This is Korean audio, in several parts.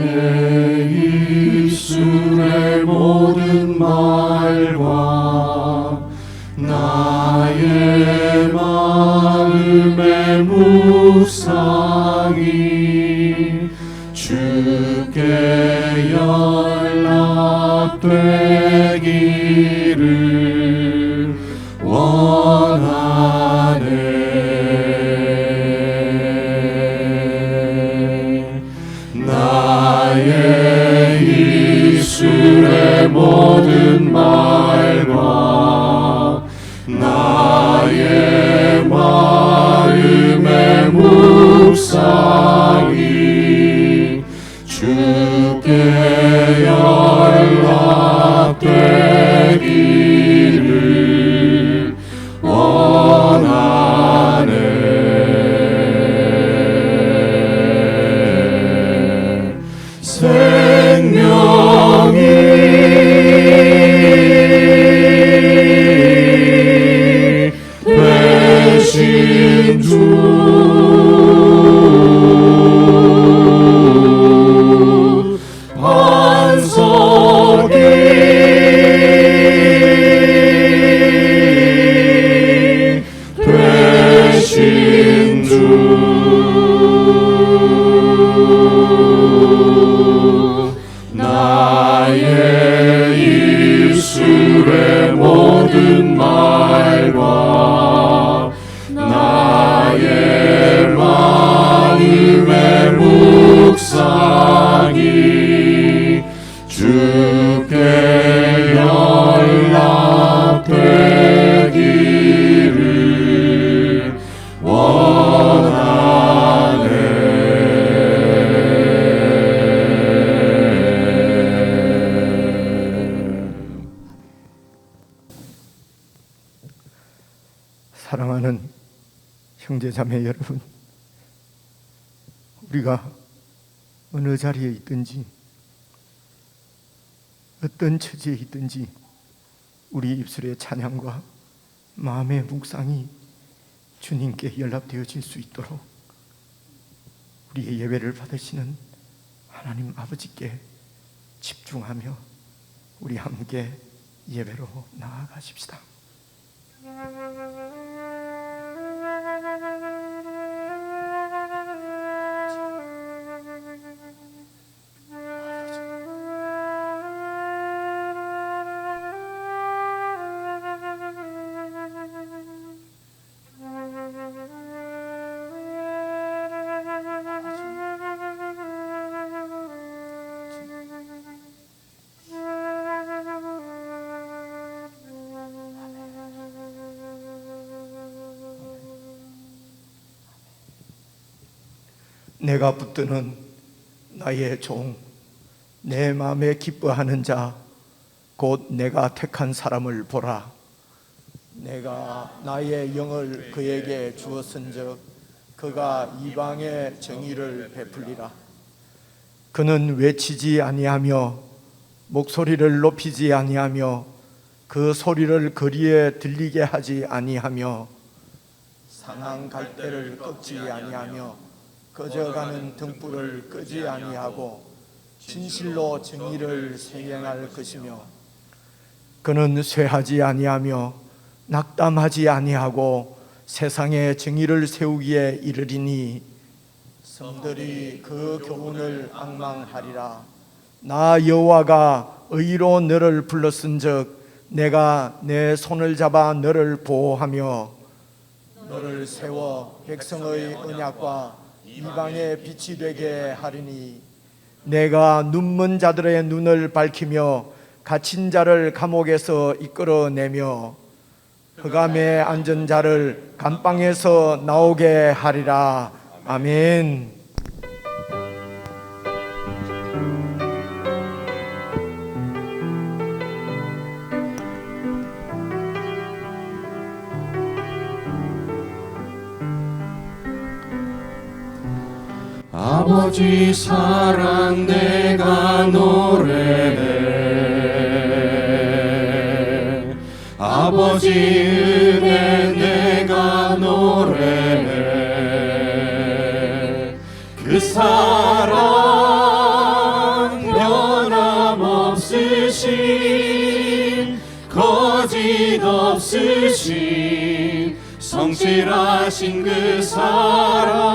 나의 입술의 모든 말과 나의 마음의 묵상이 주께 연락되기를 원하네. 나의 입술의 모든 말과 나의 마음의 묵상이 주께 연락되기를 원하네. 생명이 되신 주 반석이 되신 주 나의 입술의 모든 말과 나의 마음의 묵상이 주께 연락되기를 원하네. 사랑하는 형제자매 여러분, 우리가 어느 자리에 있든지 어떤 처지에 있든지 우리 입술의 찬양과 마음의 묵상이 주님께 연락되어질 수 있도록 우리의 예배를 받으시는 하나님 아버지께 집중하며 우리 함께 예배로 나아가십시다. 내가 붙드는 나의 종, 내 마음에 기뻐하는 자, 곧 내가 택한 사람을 보라. 내가 나의 영을 그에게 주었은즉 그가 이방의 정의를 베풀리라. 그는 외치지 아니하며 목소리를 높이지 아니하며 그 소리를 거리에 들리게 하지 아니하며 상한 갈대를 꺾지 아니하며 꺼져가는 등불을 끄지 아니하고 진실로 정의를 세행할 것이며 그는 쇠하지 아니하며 낙담하지 아니하고 세상에 정의를 세우기에 이르리니 성들이 그 교훈을 앙망하리라. 나 여호와가 의로 너를 불렀은즉 내가 내 손을 잡아 너를 보호하며 너를 세워 백성의 언약과 이방의 빛이 되게 하리니 내가 눈먼 자들의 눈을 밝히며 갇힌 자를 감옥에서 이끌어내며 흑암에 앉은 자를 감방에서 나오게 하리라. 아멘. 아버지 사랑 내가 노래해. 아버지 은혜 내가 노래해. 그 사랑 없으신 거짓 없으신 성실하신 그 사랑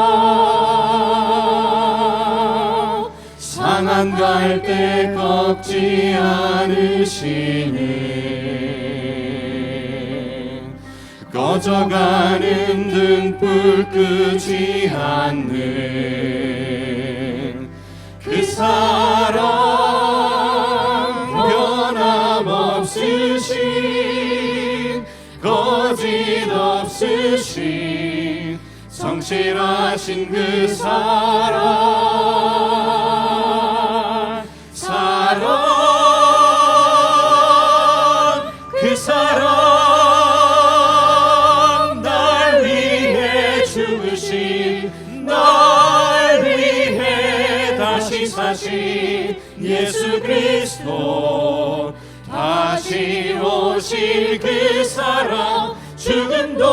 상한 갈대 꺾지 않으시는 꺼져가는 등불 끄지 않는 그 사랑 변함없으신 거짓 없으신 성실하신 그 사랑 그 사랑 날 위해 죽으신 날 위해 다시 사신 예수 그리스도 다시 오실 그 사랑 죽음도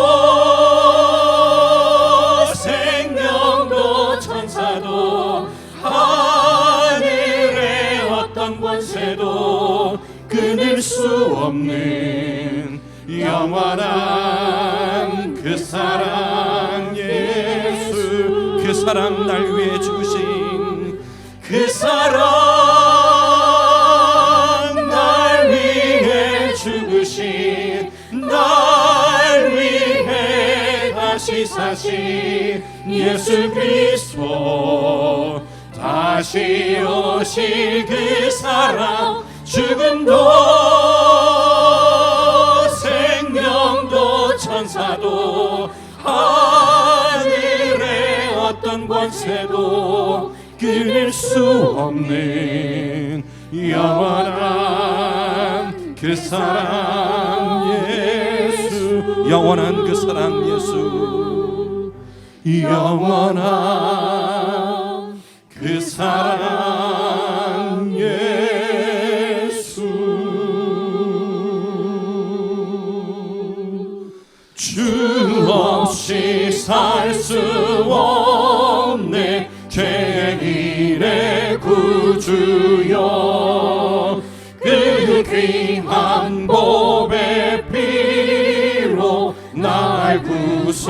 생명도 천사도 하늘의 어떤 권세도 끊을 수 없는 영원한 그 사랑 예수 그 사랑 날 위해 죽으신 그 사랑 날 위해 죽으신 날 위해 다시 사신 예수 그리스도 다시 오실 그 사랑 죽음도 생명도 천사도 하늘의 어떤 권세도 끊을 수 없는 영원한 그 사랑 예수 영원한 그 사랑 예수 영원한 그 사랑 예수 주 없이 살 수 없네 죄인의 구주여 그 귀한 보배 피로 날 구속하소서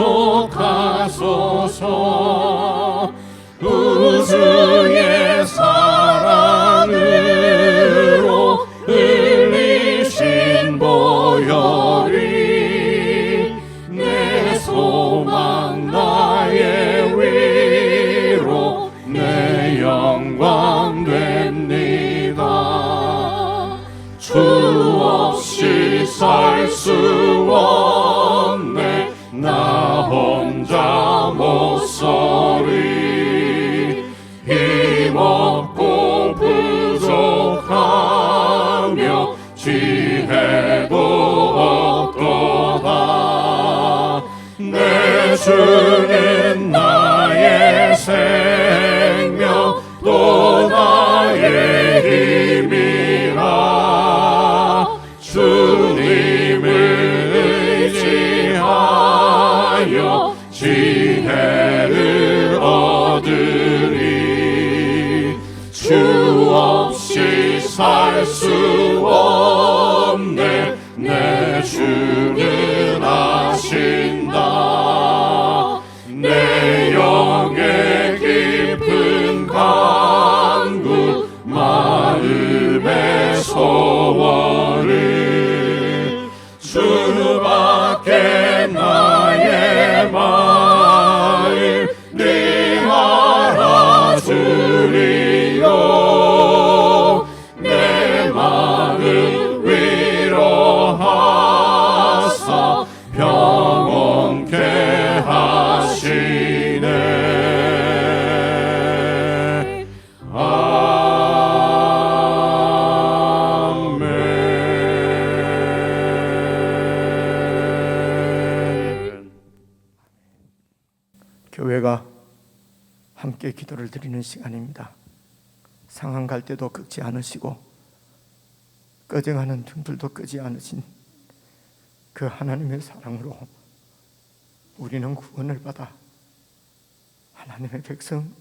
우주의 사랑으로 흘리신 보혈이 내 소망 나의 위로 내 영광 됩니다 주 없이 살 수 없네 나 혼자 못 서리 힘없고 부족하며 지혜도 없도다 내 주는 나의 생명 또 나의 힘이라 주님을 의지하여 지혜를 얻으리 주 없이 살 수 없네 내 주는 아신다 내 영의 깊은 간구 마음의 소원을 주밖에 나의 마음 네 알아주리요 내 마음 위로하사 평온케 하시네 아멘. 교회가 함께 기도를 드리는 시간입니다. 상한 갈 때도 끄지 않으시고 꺼져가는 등불도 끄지 않으신 그 하나님의 사랑으로 우리는 구원을 받아 하나님의 백성,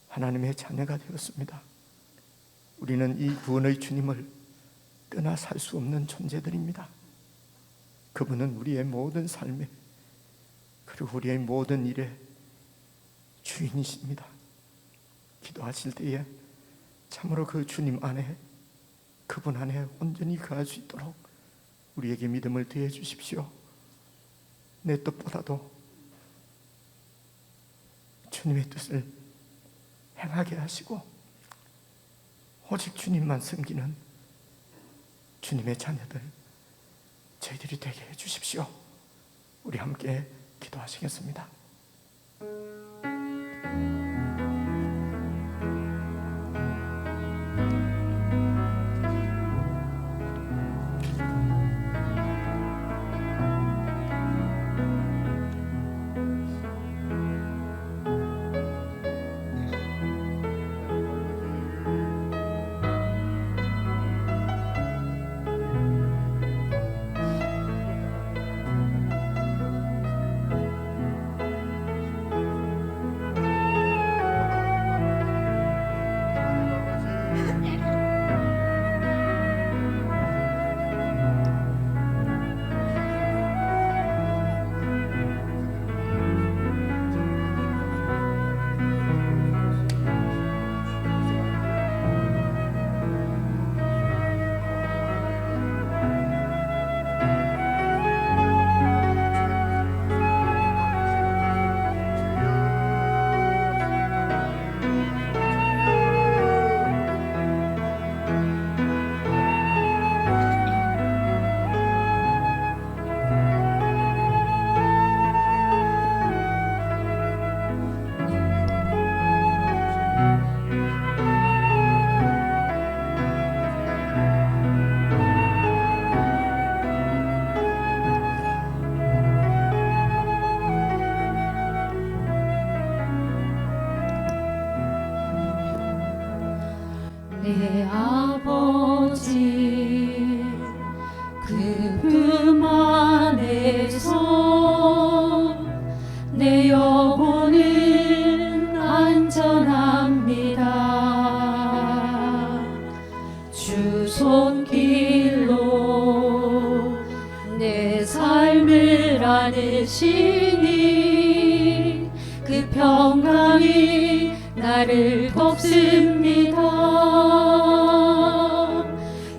하나님의 자녀가 되었습니다. 우리는 이 구원의 주님을 떠나 살 수 없는 존재들입니다. 그분은 우리의 모든 삶에 그리고 우리의 모든 일의 주인이십니다. 기도하실 때에 참으로 그 주님 안에, 그분 안에 온전히 거할 수 있도록 우리에게 믿음을 더해 주십시오. 내 뜻보다도 주님의 뜻을 행하게 하시고 오직 주님만 섬기는 주님의 자녀들 저희들이 되게 해 주십시오. 우리 함께 기도하시겠습니다. 내 아버지 그품 안에서 내 영혼은 안전합니다. 주 손길로 내 삶을 안으시니 그 평강이 나를 덮습니다.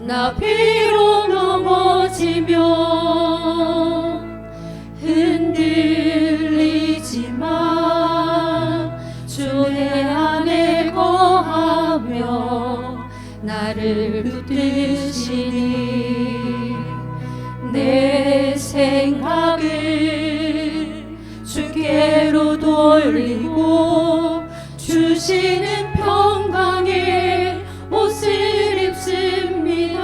나 비록 넘어지면 흔들리지만 주 내 안에 거하며 나를 붙드시니 내 생각을 주께로 돌리고 주시는 평강의 옷을 입습니다.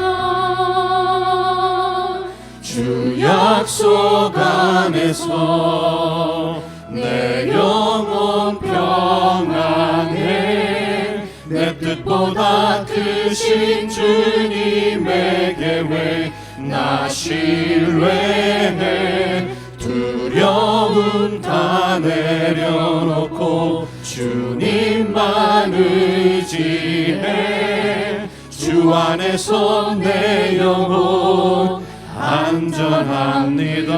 주 약속 안에서 내 영혼 평안해. 내 뜻보다 크신 주님의 계획 나 신뢰해. 두려움 다 내려놓고 주님만 의지해. 주 안에서 내 영혼 안전합니다.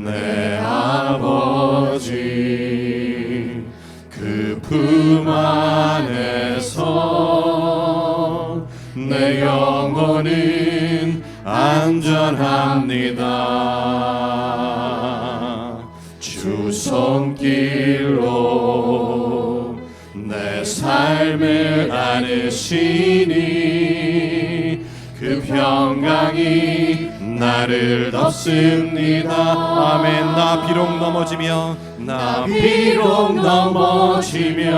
내 아버지 그 품 안에서 내 영혼은 안전합니다. 주 손길로 내 삶을 안으시니 그 평강이 나를 덮습니다. 아멘. 나 비록 넘어지며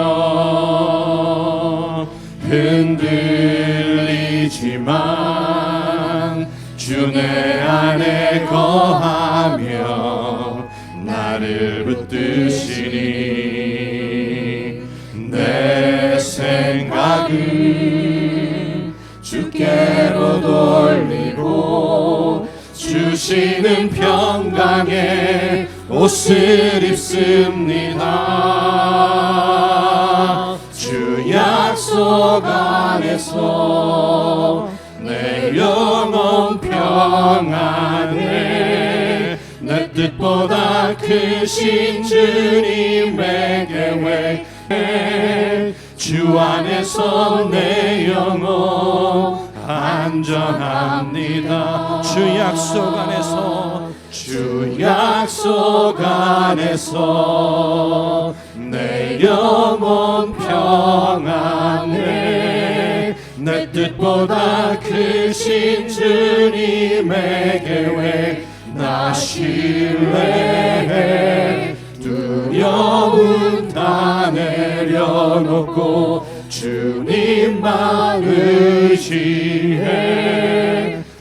흔들리지만 주 내 안에 거하며 나를 붙드시니 내 생각을 주께로 돌리고 주시는 평강의 옷을 입습니다. 주 약속 안에서 안에서 내 영혼 평안해. 내 뜻보다 크신 주님에게 왜 주 안에서 내 영혼 안전합니다. 주 약속 안에서 주 약속 안에서 내 영혼 평안해. 내 뜻보다 크신 주님에게 왜 나 신뢰해. 두려움 다 내려놓고 주님만 의지해.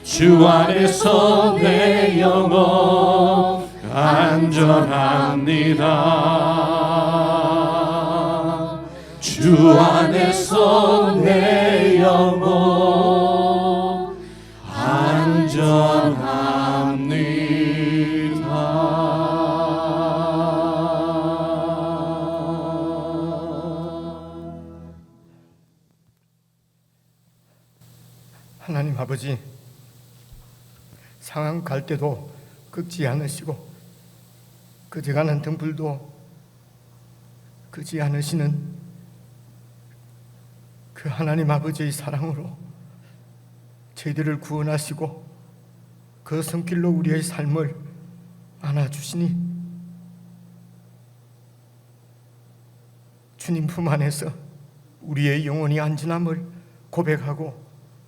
주 안에서 내 영혼 안전합니다. 주 안에서 내 영혼 안전합니다. 하나님 아버지, 상황 갈 때도 끄지 않으시고 꺼져가는 등불도 끄지 않으시는 그 하나님 아버지의 사랑으로 저희들을 구원하시고 그 손길로 우리의 삶을 안아주시니 주님 품 안에서 우리의 영혼이 안전함을 고백하고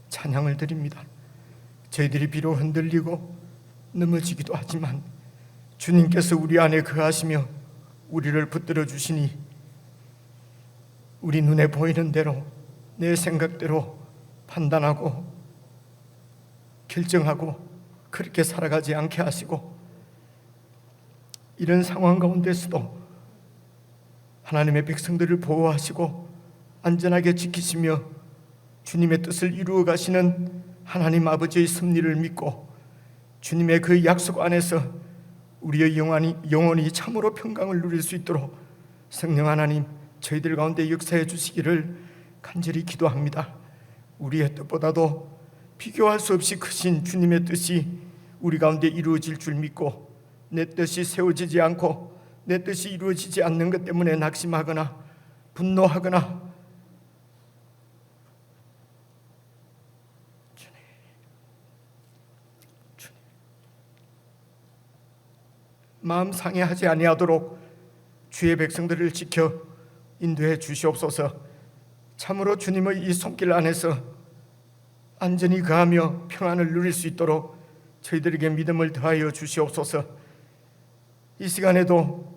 찬양을 드립니다. 저희들이 비록 흔들리고 넘어지기도 하지만 주님께서 우리 안에 거하시며 우리를 붙들어 주시니 우리 눈에 보이는 대로 내 생각대로 판단하고 결정하고 그렇게 살아가지 않게 하시고 이런 상황 가운데서도 하나님의 백성들을 보호하시고 안전하게 지키시며 주님의 뜻을 이루어 가시는 하나님 아버지의 섭리를 믿고 주님의 그 약속 안에서 우리의 영혼이 참으로 평강을 누릴 수 있도록 성령 하나님 저희들 가운데 역사해 주시기를 간절히 기도합니다. 우리의 뜻보다도 비교할 수 없이 크신 주님의 뜻이 우리 가운데 이루어질 줄 믿고 내 뜻이 세워지지 않고 내 뜻이 이루어지지 않는 것 때문에 낙심하거나 분노하거나 마음 상해하지 아니하도록 주의 백성들을 지켜 인도해 주시옵소서. 참으로 주님의 이 손길 안에서 안전히 거하며 평안을 누릴 수 있도록 저희들에게 믿음을 더하여 주시옵소서. 이 시간에도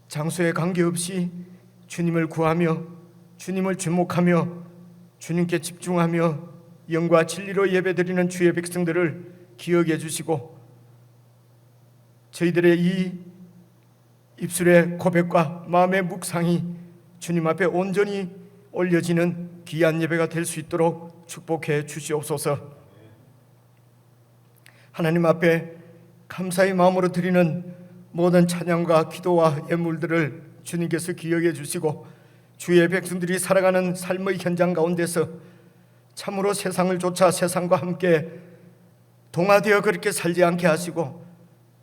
장소에 관계없이 주님을 구하며 주님을 주목하며 주님께 집중하며 영과 진리로 예배드리는 주의 백성들을 기억해 주시고 저희들의 이 입술의 고백과 마음의 묵상이 주님 앞에 온전히 올려지는 귀한 예배가 될 수 있도록 축복해 주시옵소서. 하나님 앞에 감사의 마음으로 드리는 모든 찬양과 기도와 예물들을 주님께서 기억해 주시고 주의 백성들이 살아가는 삶의 현장 가운데서 참으로 세상을 쫓아 세상과 함께 동화되어 그렇게 살지 않게 하시고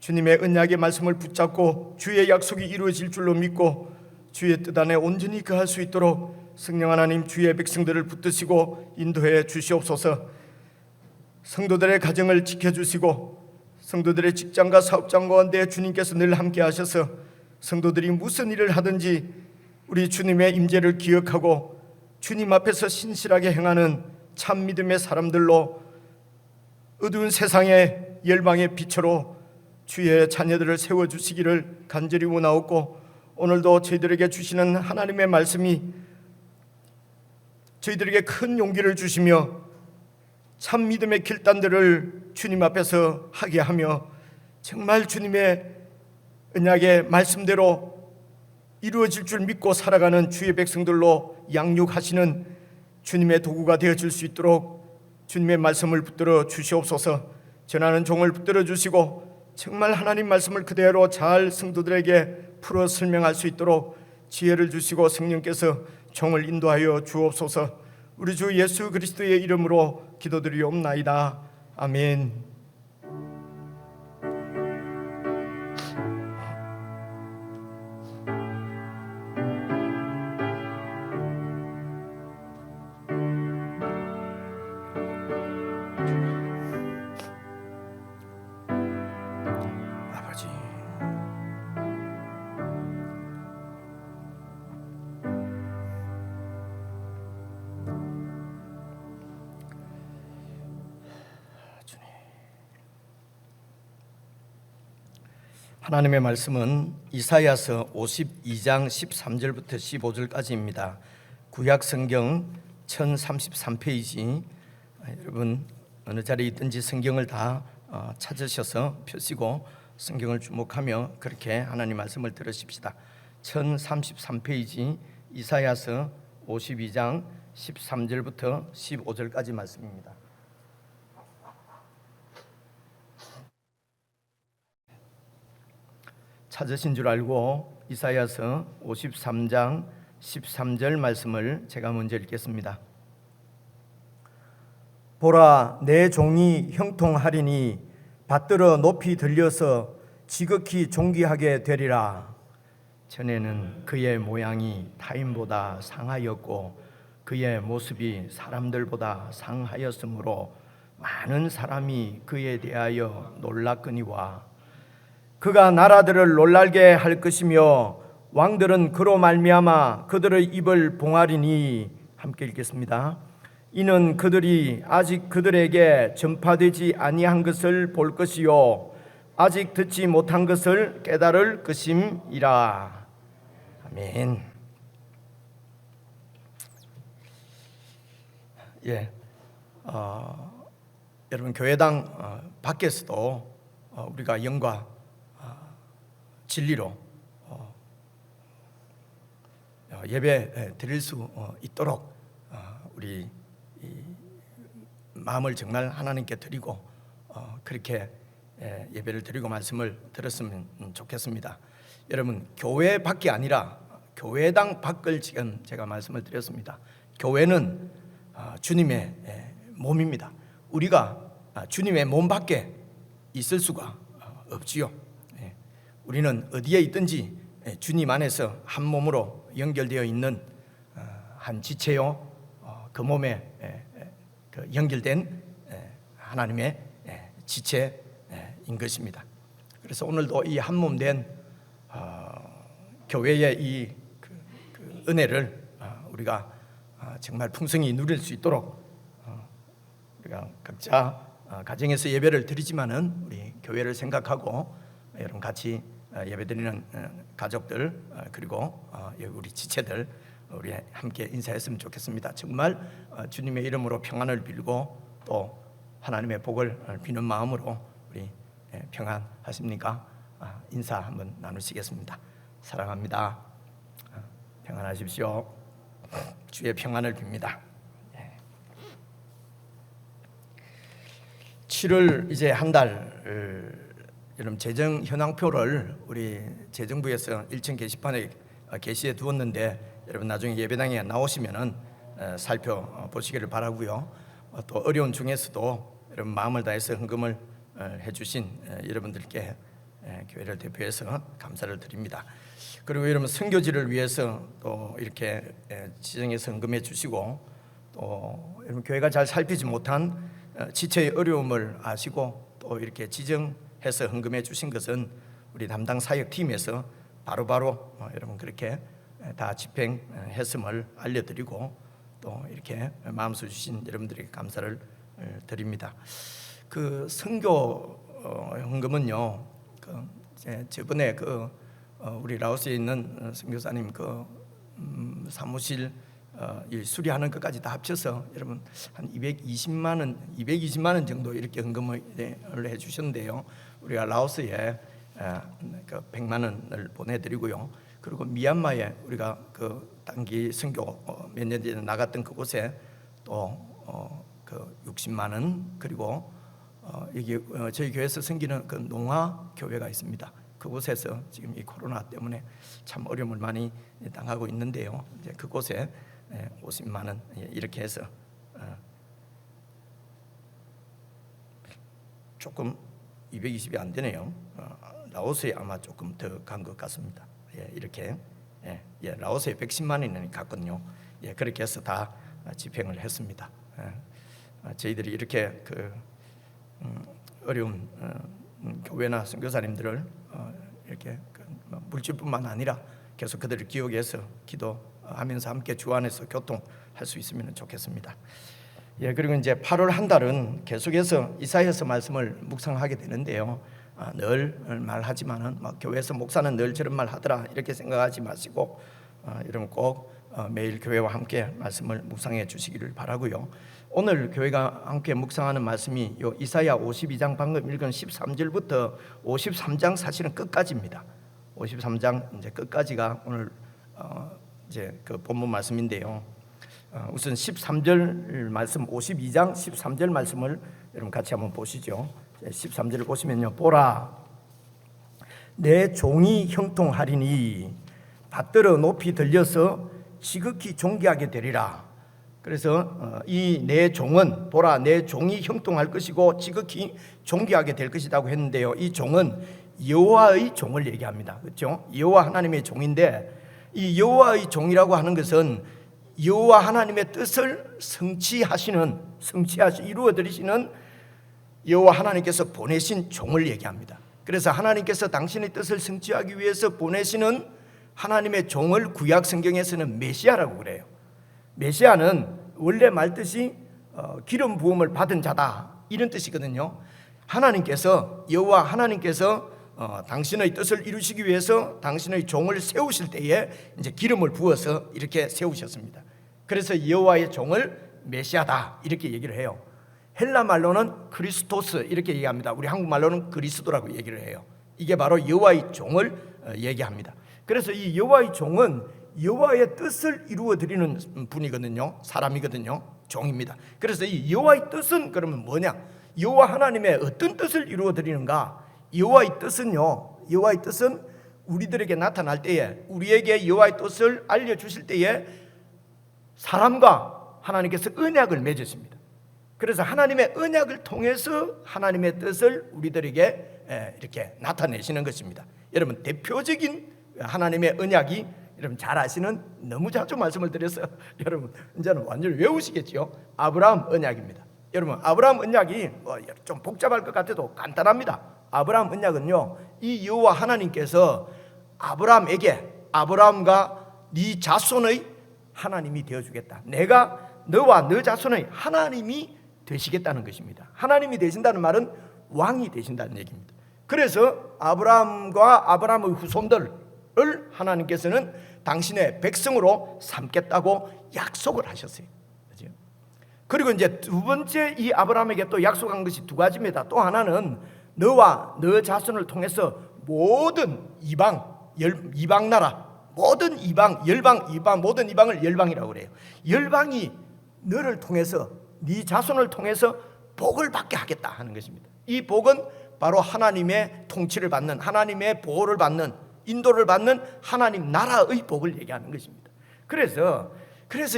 주님의 언약의 말씀을 붙잡고 주의 약속이 이루어질 줄로 믿고 주의 뜻 안에 온전히 거할 수 있도록 성령 하나님 주의 백성들을 붙드시고 인도해 주시옵소서. 성도들의 가정을 지켜주시고 성도들의 직장과 사업장 가운데 주님께서 늘 함께 하셔서 성도들이 무슨 일을 하든지 우리 주님의 임재를 기억하고 주님 앞에서 신실하게 행하는 참 믿음의 사람들로 어두운 세상의 열방의 빛으로 주의 자녀들을 세워주시기를 간절히 원하옵고 오늘도 저희들에게 주시는 하나님의 말씀이 저희들에게 큰 용기를 주시며 참 믿음의 결단들을 주님 앞에서 하게 하며 정말 주님의 언약의 말씀대로 이루어질 줄 믿고 살아가는 주의 백성들로 양육하시는 주님의 도구가 되어질 수 있도록 주님의 말씀을 붙들어 주시옵소서. 전하는 종을 붙들어 주시고 정말 하나님 말씀을 그대로 잘 성도들에게 풀어 설명할 수 있도록 지혜를 주시고 성령께서 종을 인도하여 주옵소서. 우리 주 예수 그리스도의 이름으로 기도드리옵나이다. 아멘. 아버지, 주님, 하나님의 말씀은 이사야서 52장 13절부터 15절까지입니다. 구약 성경 1033페이지. 여러분 어느 자리에 있든지 성경을 다 찾으셔서 펴시고 성경을 주목하며 그렇게 하나님 말씀을 들으십시다. 1033페이지 이사야서 52장 13절부터 15절까지 말씀입니다. 찾으신 줄 알고 이사야서 53장 13절 말씀을 제가 먼저 읽겠습니다. 보라, 내 종이 형통하리니 받들어 높이 들려서 지극히 존귀하게 되리라. 전에는 그의 모양이 타인보다 상하였고 그의 모습이 사람들보다 상하였으므로 많은 사람이 그에 대하여 놀랐거니와 그가 나라들을 놀랄게 할 것이며 왕들은 그로 말미암아 그들의 입을 봉하리니. 함께 읽겠습니다. 이는 그들이 아직 그들에게 전파되지 아니한 것을 볼 것이요 아직 듣지 못한 것을 깨달을 것임이라. 아멘. 여러분 교회당 밖에서도 우리가 영과 진리로 예배 드릴 수 있도록 우리 마음을 정말 하나님께 드리고 그렇게 예배를 드리고 말씀을 들었으면 좋겠습니다. 여러분 교회 밖이 아니라 교회당 밖을 지금 제가 말씀을 드렸습니다. 교회는 주님의 몸입니다. 우리가 주님의 몸 밖에 있을 수가 없지요. 우리는 어디에 있든지 주님 안에서 한 몸으로 연결되어 있는 한 지체요, 그 몸에 연결된 하나님의 지체인 것입니다. 그래서 오늘도 이 한 몸 된 교회의 이 은혜를 우리가 정말 풍성히 누릴 수 있도록 우리가 각자 가정에서 예배를 드리지만은 우리 교회를 생각하고 여러분 같이 예배드리는 가족들 그리고 우리 지체들 우리 함께 인사했으면 좋겠습니다. 정말 주님의 이름으로 평안을 빌고 또 하나님의 복을 비는 마음으로 우리 평안하십니까? 인사 한번 나누시겠습니다. 사랑합니다. 평안하십시오. 주의 평안을 빕니다. 7월 이제 한 달 여러분 재정 현황표를 우리 재정부에서 1층 게시판에 게시해 두었는데 여러분 나중에 예배당에 나오시면은 살펴보시기를 바라고요. 또 어려운 중에서도 여러분 마음을 다해서 헌금을 해주신 여러분들께 교회를 대표해서 감사를 드립니다. 그리고 여러분 선교지를 위해서 또 이렇게 지정해서 헌금해 주시고 또 여러분 교회가 잘 살피지 못한 지체의 어려움을 아시고 또 이렇게 지정해서 헌금해 주신 것은 우리 담당 사역팀에서 바로바로 여러분 그렇게 다 집행했음을 알려드리고 또 이렇게 마음써 주신 여러분들에게 감사를 드립니다. 그 선교 헌금은요, 저번에 우리 라오스에 있는 선교사님 사무실 일 수리하는 것까지 다 합쳐서 여러분 한 220만 원 정도 이렇게 헌금을 해주셨는데요. 우리가 라오스에 100만 원을 보내드리고요. 그리고 미얀마에 우리가 단기 선교 몇 년 전에 나갔던 그곳에 또 60만 원 그리고 여기 저희 교회에서 섬기는 농화 교회가 있습니다. 그곳에서 지금 이 코로나 때문에 참 어려움을 많이 당하고 있는데요. 이제 그곳에 50만 원 이렇게 해서 조금 220이 안 되네요. 라오스에 아마 조금 더 간 것 같습니다. 이렇게 라오스에 110만 원이 갔거든요. 그렇게 해서 다 집행을 했습니다. 저희들이 이렇게 어려운 교회나 선교사님들을 이렇게 물질뿐만 아니라 계속 그들을 기억해서 기도하면서 함께 주 안에서 교통할 수 있으면 좋겠습니다. 그리고 이제 8월 한 달은 계속해서 이사야서 말씀을 묵상하게 되는데요. 늘 말하지만은 교회에서 목사는 늘 저런 말 하더라 이렇게 생각하지 마시고 여러분 꼭 매일 교회와 함께 말씀을 묵상해 주시기를 바라고요. 오늘 교회가 함께 묵상하는 말씀이 요 이사야 52장 방금 읽은 13절부터 53장 사실은 끝까지입니다. 53장 이제 끝까지가 오늘 이제 그 본문 말씀인데요. 우선 13절 말씀 52장 13절 말씀을 여러분 같이 한번 보시죠. 13절을 보시면요. 보라 내 종이 형통하리니 받들어 높이 들려서 지극히 존귀하게 되리라. 그래서 이 내 종은 보라 내 종이 형통할 것이고 지극히 존귀하게 될 것이라고 했는데요. 이 종은 여호와의 종을 얘기합니다. 그렇죠? 여호와 하나님의 종인데 이 여호와의 종이라고 하는 것은 여호와 하나님의 뜻을 이루어 드리시는 여호와 하나님께서 보내신 종을 얘기합니다. 그래서 하나님께서 당신의 뜻을 성취하기 위해서 보내시는 하나님의 종을 구약 성경에서는 메시아라고 그래요. 메시아는 원래 말뜻이 기름 부음을 받은 자다 이런 뜻이거든요. 하나님께서 여호와 하나님께서 당신의 뜻을 이루시기 위해서 당신의 종을 세우실 때에 이제 기름을 부어서 이렇게 세우셨습니다. 그래서 여호와의 종을 메시아다 이렇게 얘기를 해요. 헬라 말로는 크리스토스 이렇게 얘기합니다. 우리 한국 말로는 그리스도라고 얘기를 해요. 이게 바로 여호와의 종을 얘기합니다. 그래서 이 여호와의 종은 여호와의 뜻을 이루어 드리는 분이거든요. 사람이거든요. 종입니다. 그래서 이 여호와의 뜻은 그러면 뭐냐? 여호와 하나님의 어떤 뜻을 이루어 드리는가? 여호와의 뜻은 우리들에게 나타날 때에 우리에게 여호와의 뜻을 알려 주실 때에 사람과 하나님께서 언약을 맺으십니다. 그래서 하나님의 언약을 통해서 하나님의 뜻을 우리들에게 이렇게 나타내시는 것입니다. 여러분 대표적인 하나님의 언약이 여러분 잘 아시는 너무 자주 말씀을 드려서 여러분 이제는 완전히 외우시겠죠. 아브라함 언약입니다. 여러분 아브라함 언약이 좀 복잡할 것 같아도 간단합니다. 아브라함 언약은요 이 여호와 하나님께서 아브라함과 네 자손의 하나님이 되어주겠다. 내가 너와 너 자손의 하나님이 되시겠다는 것입니다. 하나님이 되신다는 말은 왕이 되신다는 얘기입니다. 그래서 아브라함과 아브라함의 후손들을 하나님께서는 당신의 백성으로 삼겠다고 약속을 하셨어요. 그리고 이제 두 번째 이 아브라함에게 또 약속한 것이 두 가지입니다. 또 하나는 너와 너 자손을 통해서 모든 이방 나라 모든 모든 이방을 열방이라고 그래요. 열방이 너를 통해서 네 자손을 통해서 복을 받게 하겠다 하는 것입니다. 이 복은 바로 하나님의 통치를 받는 하나님의 보호를 받는 인도를 받는 하나님 나라의 복을 얘기하는 것입니다. 그래서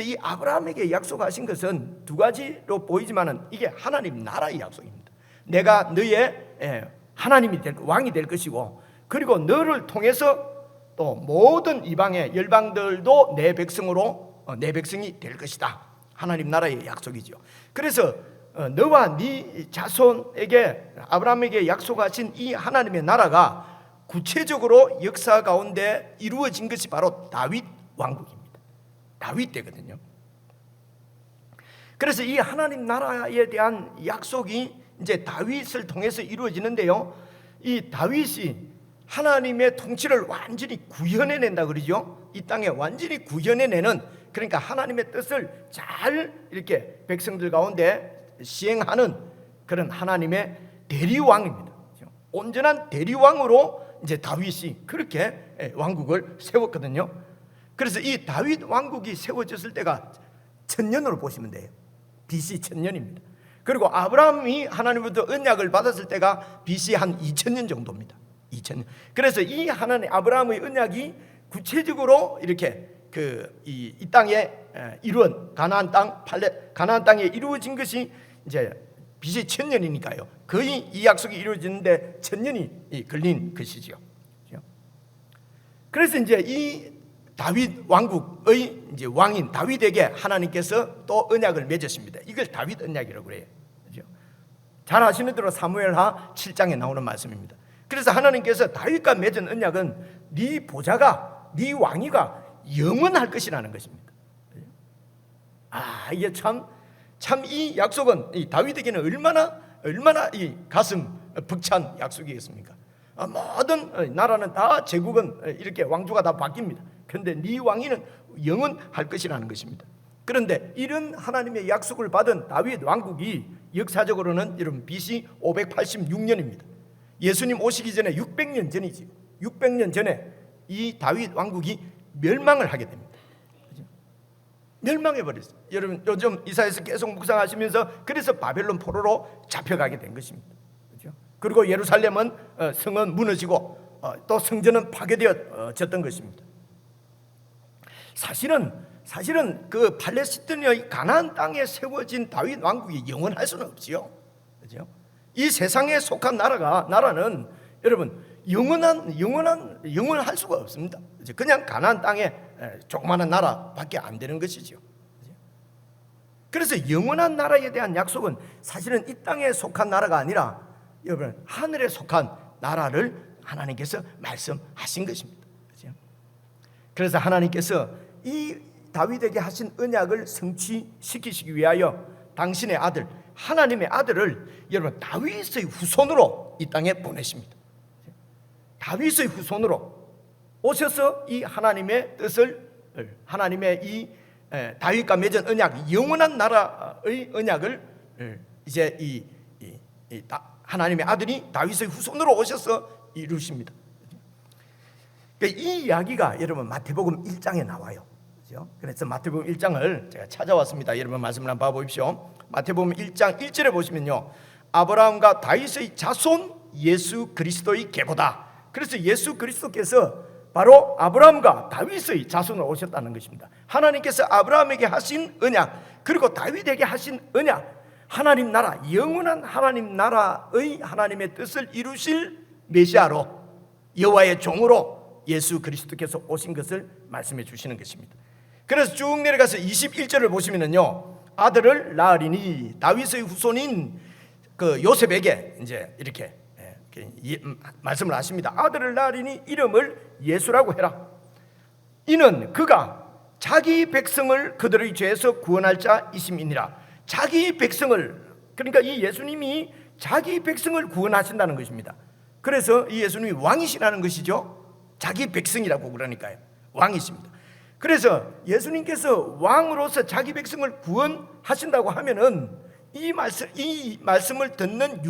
이 아브라함에게 약속하신 것은 두 가지로 보이지만은 이게 하나님 나라의 약속입니다. 내가 너의 하나님이 왕이 될 것이고 그리고 너를 통해서 또 모든 이방의 열방들도 내 백성이 될 것이다. 하나님 나라의 약속이죠. 그래서 너와 네 자손에게 아브라함에게 약속하신 이 하나님의 나라가 구체적으로 역사 가운데 이루어진 것이 바로 다윗 왕국입니다. 다윗 때거든요. 그래서 이 하나님 나라에 대한 약속이 이제 다윗을 통해서 이루어지는데요. 이 다윗이 하나님의 통치를 완전히 구현해낸다 그러죠. 이 땅에 완전히 구현해내는, 그러니까 하나님의 뜻을 잘 이렇게 백성들 가운데 시행하는 그런 하나님의 대리왕입니다. 온전한 대리왕으로 이제 다윗이 그렇게 왕국을 세웠거든요. 그래서 이 다윗 왕국이 세워졌을 때가 1000년으로 보시면 돼요. BC 1000년입니다. 그리고 아브라함이 하나님부터 언약을 받았을 때가 BC 한 2000년 정도입니다. 2000년. 그래서 이 하나님 아브라함의 언약이 구체적으로 이렇게 이 땅에 이루어진 가나안 땅에 이루어진 것이 이제 BC 1000년이니까요. 거의 이 약속이 이루어지는데 1000년이 걸린 것이죠. 그래서 이제 이 다윗 왕국의 이제 왕인 다윗에게 하나님께서 또 언약을 맺으십니다. 이걸 다윗 언약이라고 그래요. 그렇죠? 잘 아시는 대로 사무엘하 7장에 나오는 말씀입니다. 그래서 하나님께서 다윗과 맺은 언약은 네 보좌가, 네 왕위가 영원할 것이라는 것입니다. 이게 참 이 약속은 이 다윗에게는 얼마나 이 가슴 벅찬 약속이겠습니까? 모든 나라는 다 제국은 이렇게 왕조가 다 바뀝니다. 그런데 네 왕위는 영원할 것이라는 것입니다. 그런데 이런 하나님의 약속을 받은 다윗 왕국이 역사적으로는 여러분 BC 586년입니다. 예수님 오시기 전에 600년 전이지. 600년 전에 이 다윗 왕국이 멸망을 하게 됩니다. 멸망해 버렸어요. 여러분 요즘 이사야서 계속 묵상하시면서 그래서 바벨론 포로로 잡혀가게 된 것입니다. 그렇죠? 그리고 예루살렘은 성은 무너지고 또 성전은 파괴되어졌던 것입니다. 사실은 그 팔레스틴의 가나안 땅에 세워진 다윗 왕국이 영원할 수는 없지요. 그렇죠? 이 세상에 속한 나라는 여러분 영원할 수가 없습니다. 그냥 가나안 땅에 조그마한 나라밖에 안 되는 것이죠. 그래서 영원한 나라에 대한 약속은 사실은 이 땅에 속한 나라가 아니라 여러분 하늘에 속한 나라를 하나님께서 말씀하신 것입니다. 그래서 하나님께서 이 다윗에게 하신 언약을 성취시키시기 위하여 당신의 아들, 하나님의 아들을 여러분 다윗의 후손으로 이 땅에 보내십니다. 다윗의 후손으로 오셔서 이 하나님의 뜻을, 하나님의 이 다윗과 맺은 언약, 영원한 나라의 언약을 이제 하나님의 아들이 다윗의 후손으로 오셔서 이루십니다. 이 이야기가 여러분 마태복음 1장에 나와요. 그래서 마태복음 1장을 제가 찾아왔습니다. 여러분 말씀을 한번 봐보십시오. 마태복음 1장 1절에 보시면요, 아브라함과 다윗의 자손 예수 그리스도의 계보다. 그래서 예수 그리스도께서 바로 아브라함과 다윗의 자손으로 오셨다는 것입니다. 하나님께서 아브라함에게 하신 언약, 그리고 다윗에게 하신 언약, 하나님 나라, 영원한 하나님 나라의 하나님의 뜻을 이루실 메시아로, 여호와의 종으로 예수 그리스도께서 오신 것을 말씀해 주시는 것입니다. 그래서 쭉 내려가서 21절을 보시면요, 아들을 낳으리니 다윗의 후손인 그 요셉에게 이제 이렇게 말씀을 하십니다. 아들을 낳으리니 이름을 예수라고 해라. 이는 그가 자기 백성을 그들의 죄에서 구원할 자이심이니라. 자기 백성을, 그러니까 이 예수님이 자기 백성을 구원하신다는 것입니다. 그래서 이 예수님이 왕이시라는 것이죠. 자기 백성이라고 그러니까요. 왕이십니다. 그래서 예수님께서 왕으로서 자기 백성을 구원하신다고 하면은 이 말씀을 듣는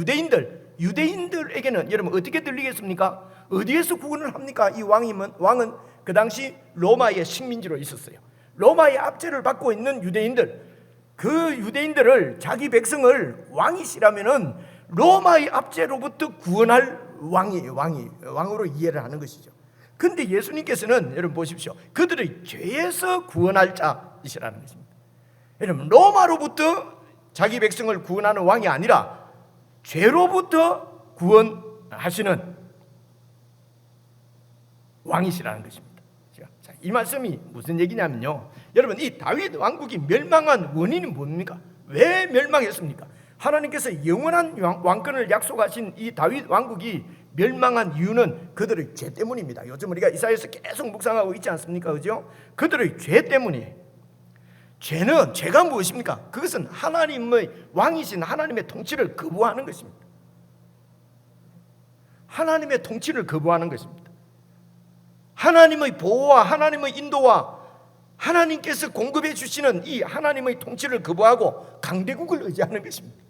유대인들에게는 여러분 어떻게 들리겠습니까? 어디에서 구원을 합니까? 이 왕은 그 당시 로마의 식민지로 있었어요. 로마의 압제를 받고 있는 유대인들, 그 유대인들을, 자기 백성을 왕이시라면은 로마의 압제로부터 구원할 왕으로 이해를 하는 것이죠. 근데 예수님께서는 여러분 보십시오, 그들의 죄에서 구원할 자이시라는 것입니다. 여러분 로마로부터 자기 백성을 구원하는 왕이 아니라 죄로부터 구원하시는 왕이시라는 것입니다. 자, 이 말씀이 무슨 얘기냐면요, 여러분 이 다윗 왕국이 멸망한 원인이 뭡니까? 왜 멸망했습니까? 하나님께서 영원한 왕권을 약속하신 이 다윗 왕국이 멸망한 이유는 그들의 죄 때문입니다. 요즘 우리가 이사야에서 계속 묵상하고 있지 않습니까? 그죠? 그들의 죄 때문이에요. 죄가 무엇입니까? 그것은 하나님의 왕이신 하나님의 통치를 거부하는 것입니다. 하나님의 통치를 거부하는 것입니다. 하나님의 보호와 하나님의 인도와 하나님께서 공급해 주시는 이 하나님의 통치를 거부하고 강대국을 의지하는 것입니다.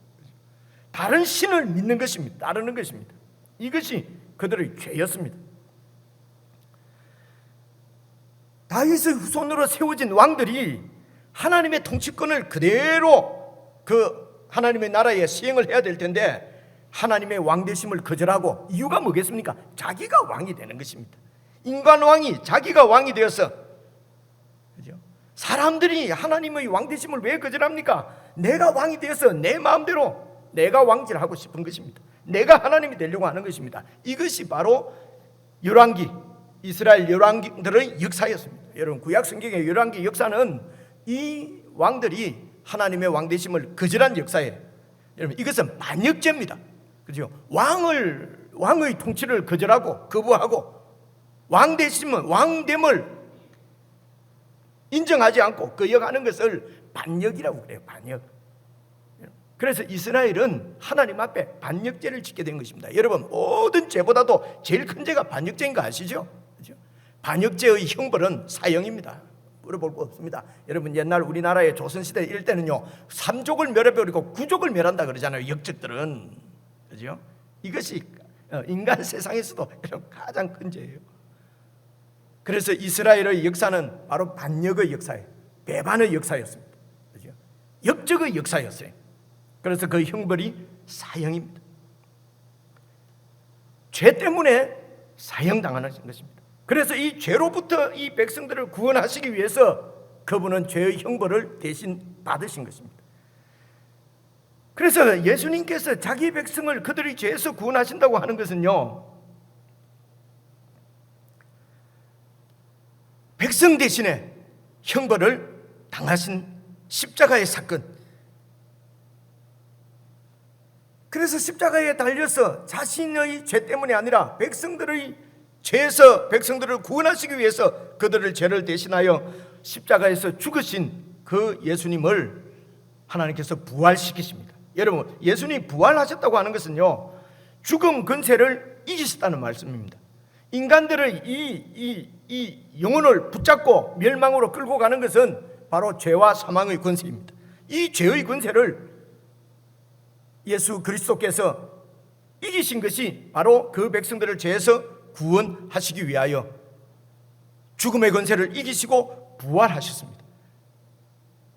다른 신을 믿는 것입니다. 따르는 것입니다. 이것이 그들의 죄였습니다. 다윗의 후손으로 세워진 왕들이 하나님의 통치권을 그대로 그 하나님의 나라에 시행을 해야 될 텐데 하나님의 왕되심을 거절하고, 이유가 뭐겠습니까? 자기가 왕이 되는 것입니다. 인간 왕이 자기가 왕이 되어서 사람들이 하나님의 왕되심을 왜 거절합니까? 내가 왕이 되어서 내 마음대로 내가 왕질하고 싶은 것입니다. 내가 하나님이 되려고 하는 것입니다. 이것이 바로 열왕기, 이스라엘 열왕들의 역사였습니다. 여러분, 구약 성경의 열왕기 역사는 이 왕들이 하나님의 왕되심을 거절한 역사예요. 여러분, 이것은 반역죄입니다. 그죠? 왕의 통치를 거절하고 거부하고 왕되심은 왕됨을 인정하지 않고 거역하는 것을 반역이라고 그래요. 반역. 그래서 이스라엘은 하나님 앞에 반역죄를 짓게 된 것입니다. 여러분, 모든 죄보다도 제일 큰 죄가 반역죄인 거 아시죠? 그죠? 반역죄의 형벌은 사형입니다. 물어볼 거 없습니다. 여러분, 옛날 우리나라의 조선시대 이럴 때는요, 3족을 멸해버리고 9족을 멸한다 그러잖아요. 역적들은. 그죠? 이것이 인간 세상에서도 가장 큰 죄예요. 그래서 이스라엘의 역사는 바로 반역의 역사예요. 배반의 역사였습니다. 그죠? 역적의 역사였어요. 그래서 그 형벌이 사형입니다. 죄 때문에 사형당하는 것입니다. 그래서 이 죄로부터 이 백성들을 구원하시기 위해서 그분은 죄의 형벌을 대신 받으신 것입니다. 그래서 예수님께서 자기 백성을 그들의 죄에서 구원하신다고 하는 것은요, 백성 대신에 형벌을 당하신 십자가의 사건. 그래서 십자가에 달려서 자신의 죄 때문이 아니라 백성들의 죄에서 백성들을 구원하시기 위해서 그들의 죄를 대신하여 십자가에서 죽으신 그 예수님을 하나님께서 부활시키십니다. 여러분, 예수님이 부활하셨다고 하는 것은요, 죽음 근세를 이기셨다는 말씀입니다. 인간들의 이 영혼을 붙잡고 멸망으로 끌고 가는 것은 바로 죄와 사망의 권세입니다. 이 죄의 권세를 예수 그리스도께서 이기신 것이 바로 그 백성들을 죄에서 구원하시기 위하여 죽음의 권세를 이기시고 부활하셨습니다.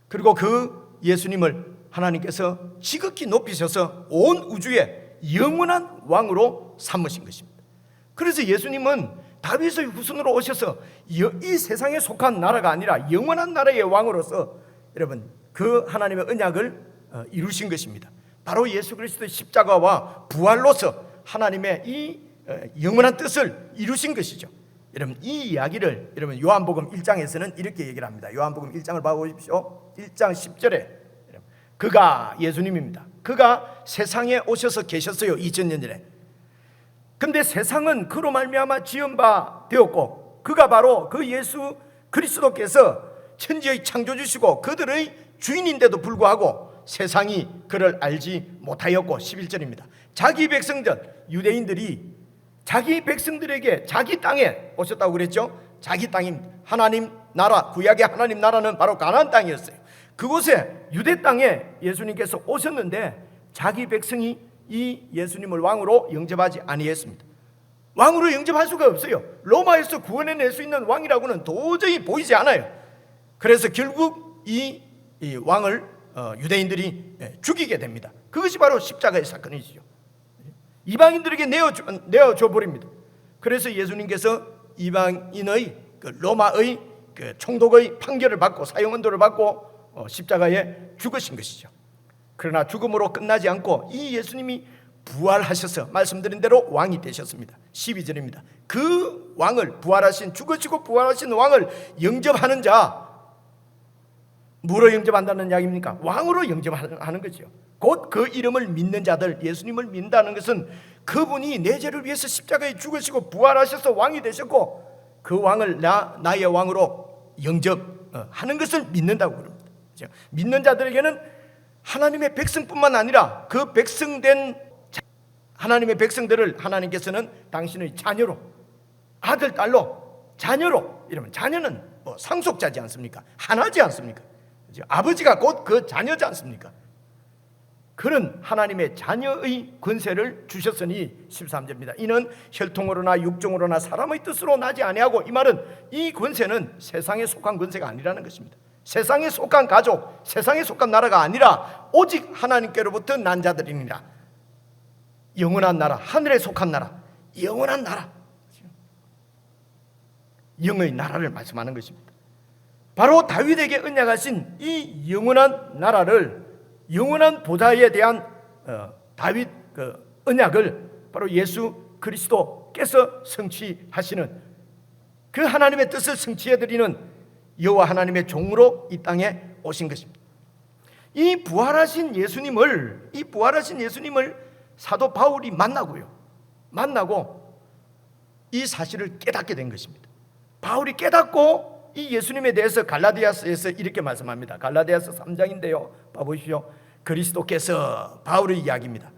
그리고 그 예수님을 하나님께서 지극히 높이셔서 온 우주의 영원한 왕으로 삼으신 것입니다. 그래서 예수님은 다윗의 후손으로 오셔서 이 세상에 속한 나라가 아니라 영원한 나라의 왕으로서 여러분 그 하나님의 언약을 이루신 것입니다. 바로 예수 그리스도의 십자가와 부활로서 하나님의 이 영원한 뜻을 이루신 것이죠. 여러분, 이 이야기를 여러분 요한복음 1장에서는 이렇게 얘기를 합니다. 요한복음 1장을 봐보십시오. 1장 10절에 그가 예수님입니다. 그가 세상에 오셔서 계셨어요. 2000년 전에. 근데 세상은 그로 말미암아 지은 바 되었고 그가 바로 그 예수 그리스도께서 천지의 창조주시고 그들의 주인인데도 불구하고 세상이 그를 알지 못하였고 11절입니다. 자기 백성들 유대인들이 자기 백성들에게 자기 땅에 오셨다고 그랬죠. 자기 땅입니다. 하나님 나라, 구약의 하나님 나라는 바로 가나안 땅이었어요. 그곳에 유대 땅에 예수님께서 오셨는데 자기 백성이 이 예수님을 왕으로 영접하지 아니했습니다. 왕으로 영접할 수가 없어요. 로마에서 구원해낼 수 있는 왕이라고는 도저히 보이지 않아요. 그래서 결국 이 왕을 유대인들이 죽이게 됩니다. 그것이 바로 십자가의 사건이죠. 이방인들에게 내어줘 버립니다. 그래서 예수님께서 이방인의 로마의 총독의 판결을 받고 사형언도를 받고 십자가에 죽으신 것이죠. 그러나 죽음으로 끝나지 않고 이 예수님이 부활하셔서 말씀드린 대로 왕이 되셨습니다. 12절입니다. 그 왕을 죽으시고 부활하신 왕을 영접하는 자, 뭐로 영접한다는 이야기입니까? 왕으로 영접하는 거죠. 곧 그 이름을 믿는 자들, 예수님을 믿는다는 것은 그분이 내 죄를 위해서 십자가에 죽으시고 부활하셔서 왕이 되셨고 그 왕을 나의 왕으로 영접하는 것을 믿는다고 그럽니다. 그렇죠? 믿는 자들에게는 하나님의 백성뿐만 아니라 그 백성된 하나님의 백성들을 하나님께서는 당신의 자녀로, 아들, 딸로, 자녀로, 이러면 자녀는 뭐 상속자지 않습니까? 하나지 않습니까? 그렇죠? 아버지가 곧 그 자녀지 않습니까? 그런 하나님의 자녀의 권세를 주셨으니 13절입니다. 이는 혈통으로나 육종으로나 사람의 뜻으로 나지 아니하고, 이 말은 이 권세는 세상에 속한 권세가 아니라는 것입니다. 세상에 속한 가족, 세상에 속한 나라가 아니라 오직 하나님께로부터 난 자들이니라. 영원한 나라, 하늘에 속한 나라, 영원한 나라, 영의 나라를 말씀하는 것입니다. 바로 다윗에게 언약하신 이 영원한 나라를, 영원한 보좌에 대한 다윗 그 언약을 바로 예수 그리스도께서 성취하시는, 그 하나님의 뜻을 성취해드리는 여호와 하나님의 종으로 이 땅에 오신 것입니다. 이 부활하신 예수님을 사도 바울이 만나고 이 사실을 깨닫게 된 것입니다. 바울이 깨닫고 이 예수님에 대해서 갈라디아서에서 이렇게 말씀합니다. 갈라디아서 3장인데요, 봐보십시오. 그리스도께서, 바울의 이야기입니다.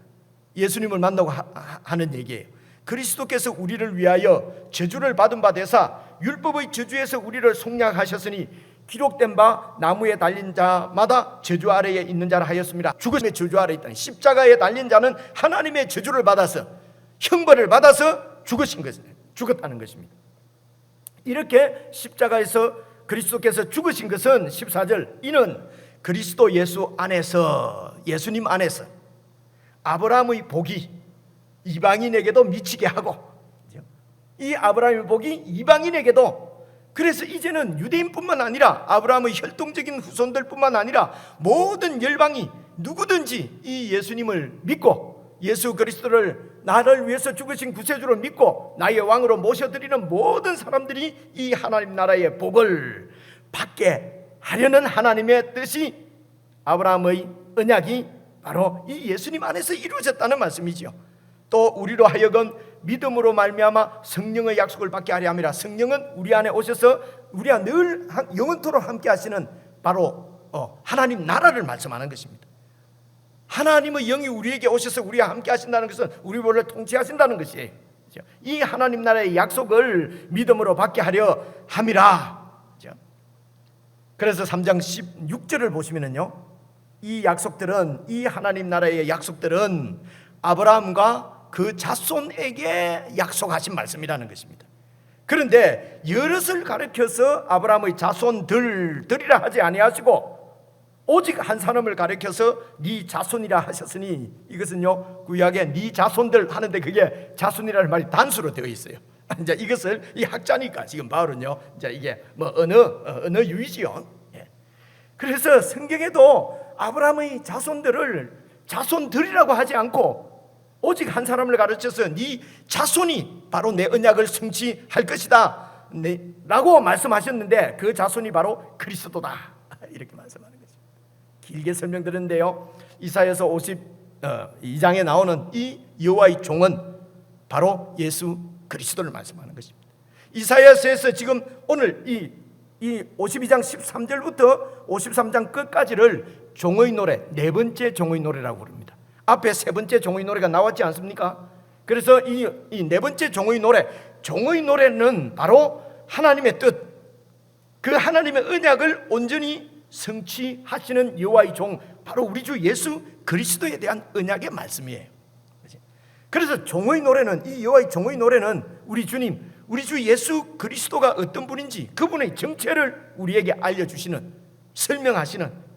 예수님을 만나고 하는 얘기예요. 그리스도께서 우리를 위하여 저주를 받은 바 되사 율법의 저주에서 우리를 속량하셨으니 기록된 바 나무에 달린 자마다 저주 아래에 있는 자라 하였습니다. 죽음의 저주 아래에 있다니, 십자가에 달린 자는 하나님의 저주를 받아서, 형벌을 받아서 죽었다는 것입니다. 이렇게 십자가에서 그리스도께서 죽으신 것은 14절, 이는 그리스도 예수 안에서, 예수님 안에서 아브라함의 복이 이방인에게도 미치게 하고, 이 아브라함의 복이 이방인에게도, 그래서 이제는 유대인뿐만 아니라 아브라함의 혈통적인 후손들뿐만 아니라 모든 열방이 누구든지 이 예수님을 믿고 예수 그리스도를, 나를 위해서 죽으신 구세주를 믿고 나의 왕으로 모셔드리는 모든 사람들이 이 하나님 나라의 복을 받게 하려는 하나님의 뜻이, 아브라함의 언약이 바로 이 예수님 안에서 이루어졌다는 말씀이지요. 또 우리로 하여금 믿음으로 말미암아 성령의 약속을 받게 하려 함이라. 성령은 우리 안에 오셔서 우리와 늘 영원토록 함께 하시는 바로 하나님 나라를 말씀하는 것입니다. 하나님의 영이 우리에게 오셔서 우리와 함께 하신다는 것은 우리를 통치하신다는 것이에요. 이 하나님 나라의 약속을 믿음으로 받게 하려 함이라. 그래서 3장 16절을 보시면요, 이 약속들은, 이 하나님 나라의 약속들은 아브라함과 그 자손에게 약속하신 말씀이라는 것입니다. 그런데 여럿을 가리켜서 아브라함의 자손들이라 하지 아니하시고 오직 한 사람을 가리켜서 네 자손이라 하셨으니, 이것은요 구약에 네 자손들 하는데 그게 자손이라는 말이 단수로 되어 있어요. 이제 이것을 이 학자니까 지금 바울은요, 이제 이게 뭐 언어 유희지요. 그래서 성경에도 아브라함의 자손들을 자손들이라고 하지 않고 오직 한 사람을 가르쳐서 네 자손이 바로 내 언약을 성취할 것이다 라고 말씀하셨는데, 그 자손이 바로 그리스도다, 이렇게 말씀하는 거죠. 길게 설명드렸는데요, 이사야서 52장에 나오는 이 여호와의 종은 바로 예수 그리스도를 말씀하는 것입니다. 이사야서에서 지금 오늘 이 52장 13절부터 53장 끝까지를 종의 노래, 네 번째 종의 노래라고 부릅니다. 앞에 세 번째 종의 노래가 나왔지 않습니까? 그래서 이 네 번째 종의 노래는 바로 하나님의 뜻, 그 하나님의 언약을 온전히 성취하시는 여호와의 종, 바로 우리 주 예수 그리스도에 대한 언약의 말씀이에요. 그래서 종의 노래는, 이 여호와의 종의 노래는 우리 주님, 우리 주 예수 그리스도가 어떤 분인지 그분의 정체를 우리에게 알려주시는, 설명하시는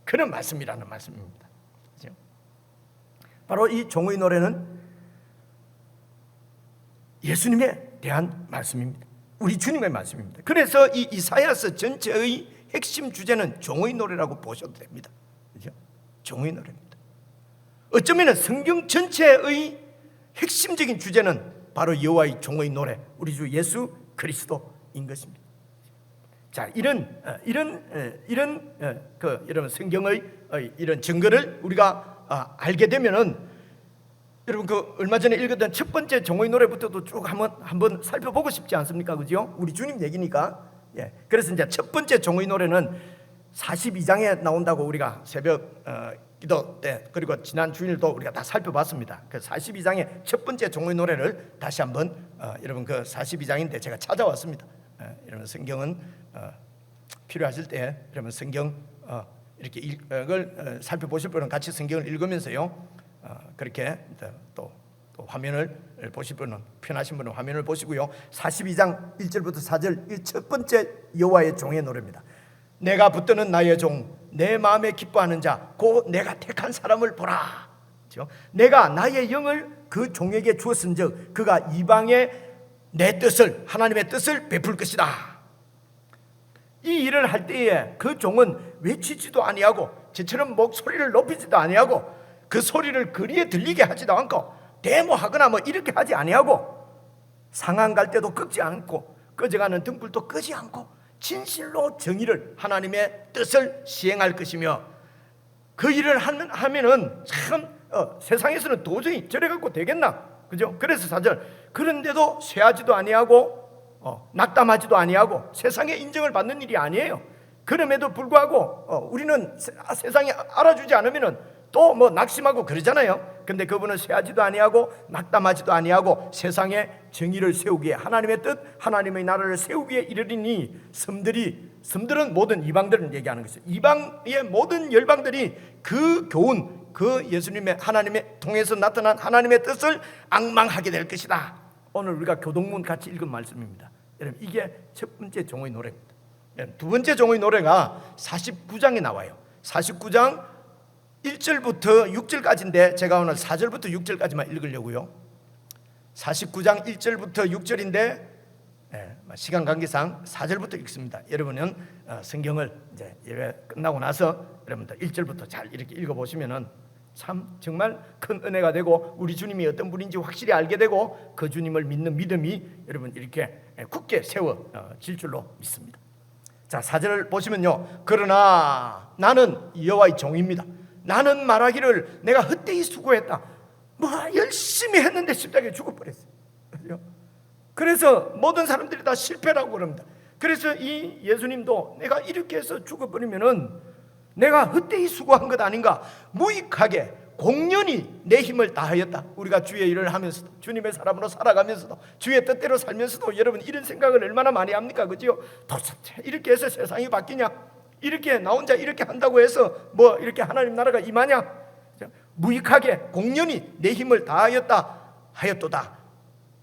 그런 말씀이라는 말씀입니다. 바로 이 종의 노래는 예수님에 대한 말씀입니다. 우리 주님의 말씀입니다. 그래서 이 이사야서 전체의 핵심 주제는 종의 노래라고 보셔도 됩니다. 그렇죠? 종의 노래입니다. 어쩌면 성경 전체의 핵심적인 주제는 바로 여호와의 종의 노래, 우리 주 예수 그리스도인 것입니다. 자, 여러분 성경의 이런 증거를 우리가 알게 되면은, 여러분 그 얼마 전에 읽었던 첫 번째 종의 노래부터도 쭉 한번 살펴보고 싶지 않습니까? 그죠? 우리 주님 얘기니까. 그래서 이제 첫 번째 종의 노래는 42장에 나온다고 우리가 새벽 기도 때, 그리고 지난 주일도 우리가 다 살펴봤습니다. 그 42장의 첫 번째 종의 노래를 다시 한번 여러분 그 42장인데 제가 찾아왔습니다. 여러분 성경은 필요하실 때 여러분 성경 이렇게 이걸 살펴보실 분은 같이 성경을 읽으면서요, 그렇게 또 화면을 보실 분은, 편하신 분은 화면을 보시고요, 42장 1절부터 4절 이 첫 번째 여호와의 종의 노래입니다. 내가 붙드는 나의 종, 내 마음에 기뻐하는 자, 곧 내가 택한 사람을 보라. 그렇죠? 내가 나의 영을 그 종에게 주었은즉 그가 이방에 내 뜻을, 하나님의 뜻을 베풀 것이다. 이 일을 할 때에 그 종은 외치지도 아니하고 저처럼 목소리를 높이지도 아니하고 그 소리를 거리에 들리게 하지도 않고 데모하거나 뭐 이렇게 하지 아니하고 상한 갈 때도 끄지 않고 꺼져가는 등불도 끄지 않고 진실로 정의를 하나님의 뜻을 시행할 것이며 그 일을 하면은 참 세상에서는 도저히 저래 갖고 되겠나, 그죠? 그래서 4절 그런데도 쇠하지도 아니하고 낙담하지도 아니하고 세상의 인정을 받는 일이 아니에요. 그럼에도 불구하고 우리는 세상이 알아주지 않으면은 또 뭐 낙심하고 그러잖아요. 근데 그분은 쇠하지도 아니하고 낙담하지도 아니하고 세상에 정의를 세우기에 하나님의 뜻 하나님의 나라를 세우기에 이르리니 섬들은 모든 이방들은 얘기하는 것이죠. 이방의 모든 열방들이 그 교훈 그 예수님의 하나님의 통해서 나타난 하나님의 뜻을 앙망하게 될 것이다. 오늘 우리가 교동문 같이 읽은 말씀입니다. 여러분 이게 첫 번째 종의 노래입니다. 두 번째 종의 노래가 49장에 나와요. 49장 1절부터 6절까지인데 제가 오늘 4절부터 6절까지만 읽으려고요. 49장 1절부터 6절인데 시간 관계상 4절부터 읽습니다. 여러분은 성경을 이제 예배 끝나고 나서 여러분들 1절부터 잘 이렇게 읽어보시면은 참 정말 큰 은혜가 되고 우리 주님이 어떤 분인지 확실히 알게 되고 그 주님을 믿는 믿음이 여러분 이렇게 굳게 세워질 줄로 믿습니다. 자, 4절을 보시면요. 그러나 나는 여호와의 종입니다. 나는 말하기를 내가 헛되이 수고했다. 뭐 열심히 했는데 십자가에 죽어버렸어요. 그래서 모든 사람들이 다 실패라고 그럽니다. 그래서 이 예수님도 내가 이렇게 해서 죽어버리면은 내가 헛되이 수고한 것 아닌가, 무익하게 공연히 내 힘을 다하였다. 우리가 주의 일을 하면서도 주님의 사람으로 살아가면서도 주의 뜻대로 살면서도 여러분 이런 생각을 얼마나 많이 합니까? 그죠? 도대체 이렇게 해서 세상이 바뀌냐? 이렇게 나 혼자 이렇게 한다고 해서 뭐 이렇게 하나님 나라가 임하냐? 무익하게 공연히 내 힘을 다하였도다.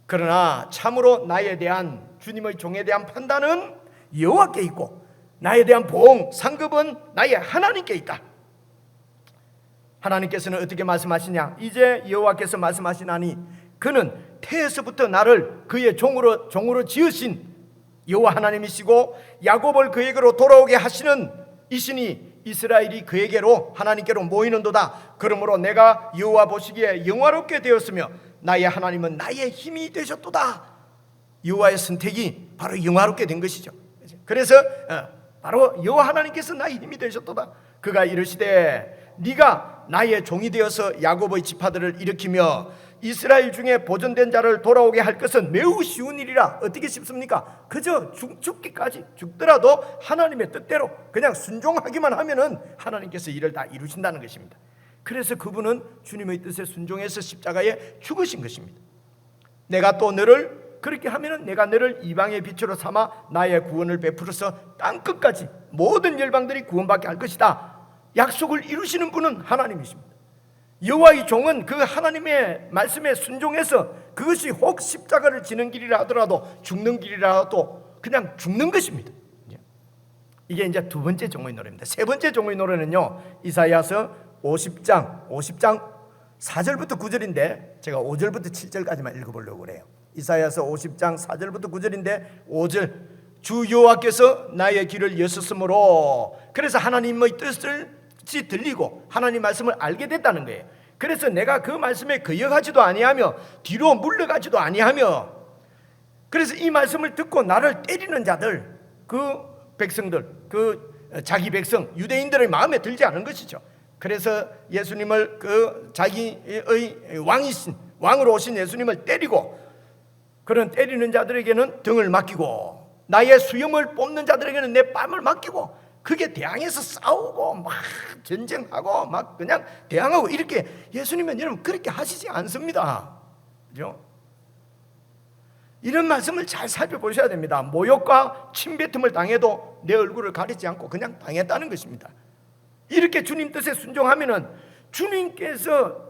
그러나 참으로 나에 대한 주님의 종에 대한 판단은 여호와께 있고 나에 대한 보응 상급은 나의 하나님께 있다. 하나님께서는 어떻게 말씀하시냐? 이제 여호와께서 말씀하시나니 그는 태에서부터 나를 그의 종으로 지으신 여호와 하나님이시고 야곱을 그에게로 돌아오게 하시는 이시니 이스라엘이 그에게로 하나님께로 모이는도다. 그러므로 내가 여호와 보시기에 영화롭게 되었으며 나의 하나님은 나의 힘이 되셨도다. 여호와의 선택이 바로 영화롭게 된 것이죠. 그래서 바로 여호와 하나님께서 나의 힘이 되셨도다. 그가 이르시되 네가 나의 종이 되어서 야곱의 지파들을 일으키며 이스라엘 중에 보존된 자를 돌아오게 할 것은 매우 쉬운 일이라. 어떻게 쉽습니까? 그저 죽기까지 죽더라도 하나님의 뜻대로 그냥 순종하기만 하면은 하나님께서 일을 다 이루신다는 것입니다. 그래서 그분은 주님의 뜻에 순종해서 십자가에 죽으신 것입니다. 내가 또 너를 그렇게 하면은 내가 너를 이방의 빛으로 삼아 나의 구원을 베풀어서 땅 끝까지 모든 열방들이 구원받게 할 것이다. 약속을 이루시는 분은 하나님이십니다. 여호와의 종은 그 하나님의 말씀에 순종해서 그것이 혹 십자가를 지는 길이라 하더라도 죽는 길이라도 그냥 죽는 것입니다. 이게 이제 두 번째 종의 노래입니다. 세 번째 종의 노래는요, 이사야서 50장 4절부터 9절인데 제가 5절부터 7절까지만 읽어보려고 그래요. 이사야서 50장 4절부터 9절인데 5절 주 여호와께서 나의 길을 여셨으므로, 그래서 하나님의 뜻을 들리고 하나님 말씀을 알게 됐다는 거예요. 그래서 내가 그 말씀에 거역하지도 아니하며 뒤로 물러가지도 아니하며, 그래서 이 말씀을 듣고 나를 때리는 자들, 그 백성들, 그 자기 백성 유대인들의 마음에 들지 않은 것이죠. 그래서 예수님을 그 자기의 왕으로 오신 예수님을 때리고, 그런 때리는 자들에게는 등을 맡기고 나의 수염을 뽑는 자들에게는 내 뺨을 맡기고, 그게 대항해서 싸우고 막 전쟁하고 막 그냥 대항하고 이렇게 예수님은 여러분 그렇게 하시지 않습니다. 그죠? 이런 말씀을 잘 살펴보셔야 됩니다. 모욕과 침뱉음을 당해도 내 얼굴을 가리지 않고 그냥 당했다는 것입니다. 이렇게 주님 뜻에 순종하면은 주님께서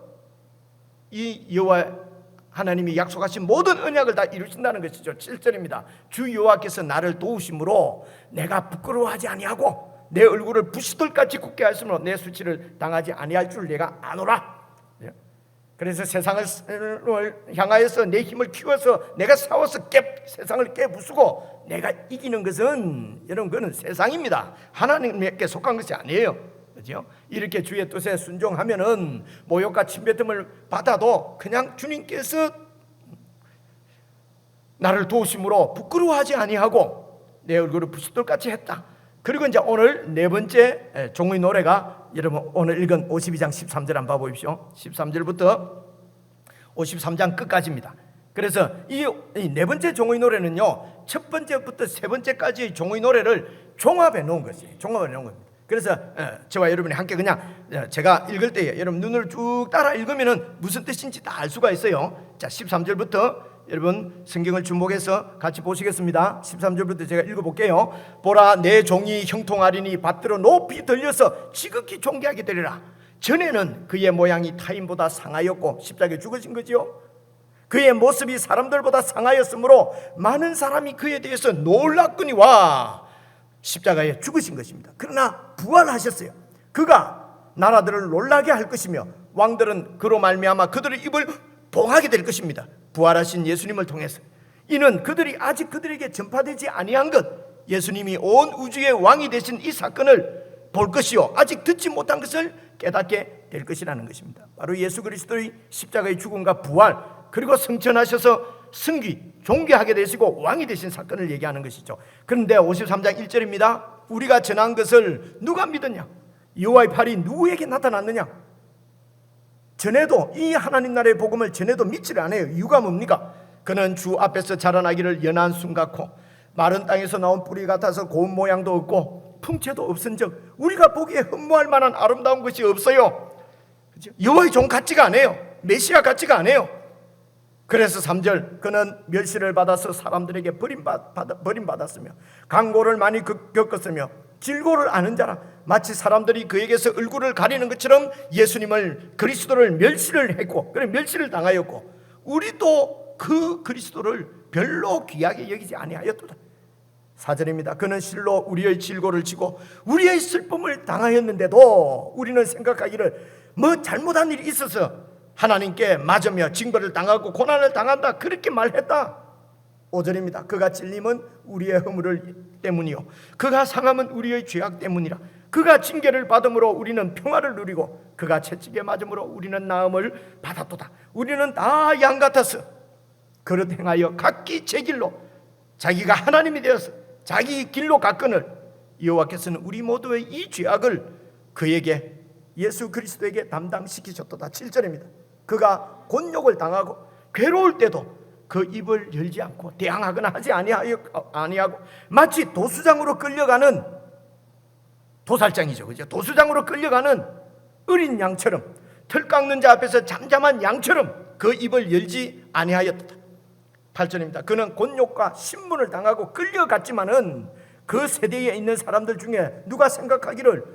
이 여호와 하나님이 약속하신 모든 언약을 다 이루신다는 것이죠. 7절입니다. 주 여호와께서 나를 도우심으로 내가 부끄러워하지 아니하고 내 얼굴을 부시돌같이 굳게 하심으로 내 수치를 당하지 아니할 줄 내가 아노라. 그래서 세상을 향하여서 내 힘을 키워서 내가 싸워서 세상을 깨부수고 내가 이기는 것은 여러분 그는 세상입니다. 하나님께 속한 것이 아니에요. 그렇죠? 이렇게 주의 뜻에 순종하면은 모욕과 침뱉음을 받아도 그냥 주님께서 나를 도우심으로 부끄러워하지 아니하고 내 얼굴을 부싯돌같이 했다. 그리고 이제 오늘 네 번째 종의 노래가 여러분 오늘 읽은 52장 13절 한번 봐보십시오. 13절부터 53장 끝까지입니다. 그래서 이 네 번째 종의 노래는요, 첫 번째부터 세 번째까지의 종의 노래를 종합해 놓은 것이에요. 종합해 놓은 겁니다. 그래서 저와 여러분이 함께 그냥 제가 읽을 때 여러분 눈을 쭉 따라 읽으면은 무슨 뜻인지 다 알 수가 있어요. 자, 13절부터 여러분 성경을 주목해서 같이 보시겠습니다. 13절부터 제가 읽어볼게요. 보라, 내 종이 형통하리니 받들어 높이 들려서 지극히 존귀하게 되리라. 전에는 그의 모양이 타인보다 상하였고 십자가에 죽으신 거죠. 그의 모습이 사람들보다 상하였으므로 많은 사람이 그에 대해서 놀랐거니와 십자가에 죽으신 것입니다. 그러나 부활하셨어요. 그가 나라들을 놀라게 할 것이며 왕들은 그로 말미암아 그들의 입을 봉하게 될 것입니다. 부활하신 예수님을 통해서. 이는 그들이 아직 그들에게 전파되지 아니한 것, 예수님이 온 우주의 왕이 되신 이 사건을 볼 것이요 아직 듣지 못한 것을 깨닫게 될 것이라는 것입니다. 바로 예수 그리스도의 십자가의 죽음과 부활, 그리고 승천하셔서 승귀, 존귀하게 되시고 왕이 되신 사건을 얘기하는 것이죠. 그런데 53장 1절입니다. 우리가 전한 것을 누가 믿었냐? 여호와의 팔이 누구에게 나타났느냐? 전에도 이 하나님 나라의 복음을 전에도 믿지를 않아요. 이유가 뭡니까? 그는 주 앞에서 자라나기를 연한 순 같고 마른 땅에서 나온 뿌리 같아서 고운 모양도 없고 풍채도 없은즉 우리가 보기에 흠모할 만한 아름다운 것이 없어요. 그렇죠? 여호와의 종 같지가 않아요. 메시아 같지가 않아요. 그래서 3절, 그는 멸시를 받아서 사람들에게 버림받았으며 강고를 많이 겪었으며 질고를 아는 자라. 마치 사람들이 그에게서 얼굴을 가리는 것처럼 예수님을, 그리스도를 멸시를 했고, 그래 멸시를 당하였고, 우리도 그 그리스도를 별로 귀하게 여기지 아니하였도다. 4절입니다. 그는 실로 우리의 질고를 지고 우리의 슬픔을 당하였는데도 우리는 생각하기를 뭐 잘못한 일이 있어서 하나님께 맞으며 징벌을 당하고 고난을 당한다, 그렇게 말했다. 5절입니다. 그가 찔림은 우리의 허물 때문이요 그가 상함은 우리의 죄악 때문이라. 그가 징계를 받음으로 우리는 평화를 누리고 그가 채찍에 맞음으로 우리는 나음을 받았도다. 우리는 다 양 같아서 그릇 행하여 각기 제 길로 자기가 하나님이 되어서 자기 길로 갔거늘 여호와께서는 우리 모두의 이 죄악을 그에게, 예수 그리스도에게 담당시키셨도다. 7절입니다. 그가 곤욕을 당하고 괴로울 때도 그 입을 열지 않고 대항하거나 하지 아니하고 마치 도수장으로 끌려가는, 도살장이죠, 그죠? 도수장으로 끌려가는 어린 양처럼, 털 깎는 자 앞에서 잠잠한 양처럼 그 입을 열지 아니하였다. 8절입니다. 그는 곤욕과 신문을 당하고 끌려갔지만은 그 세대에 있는 사람들 중에 누가 생각하기를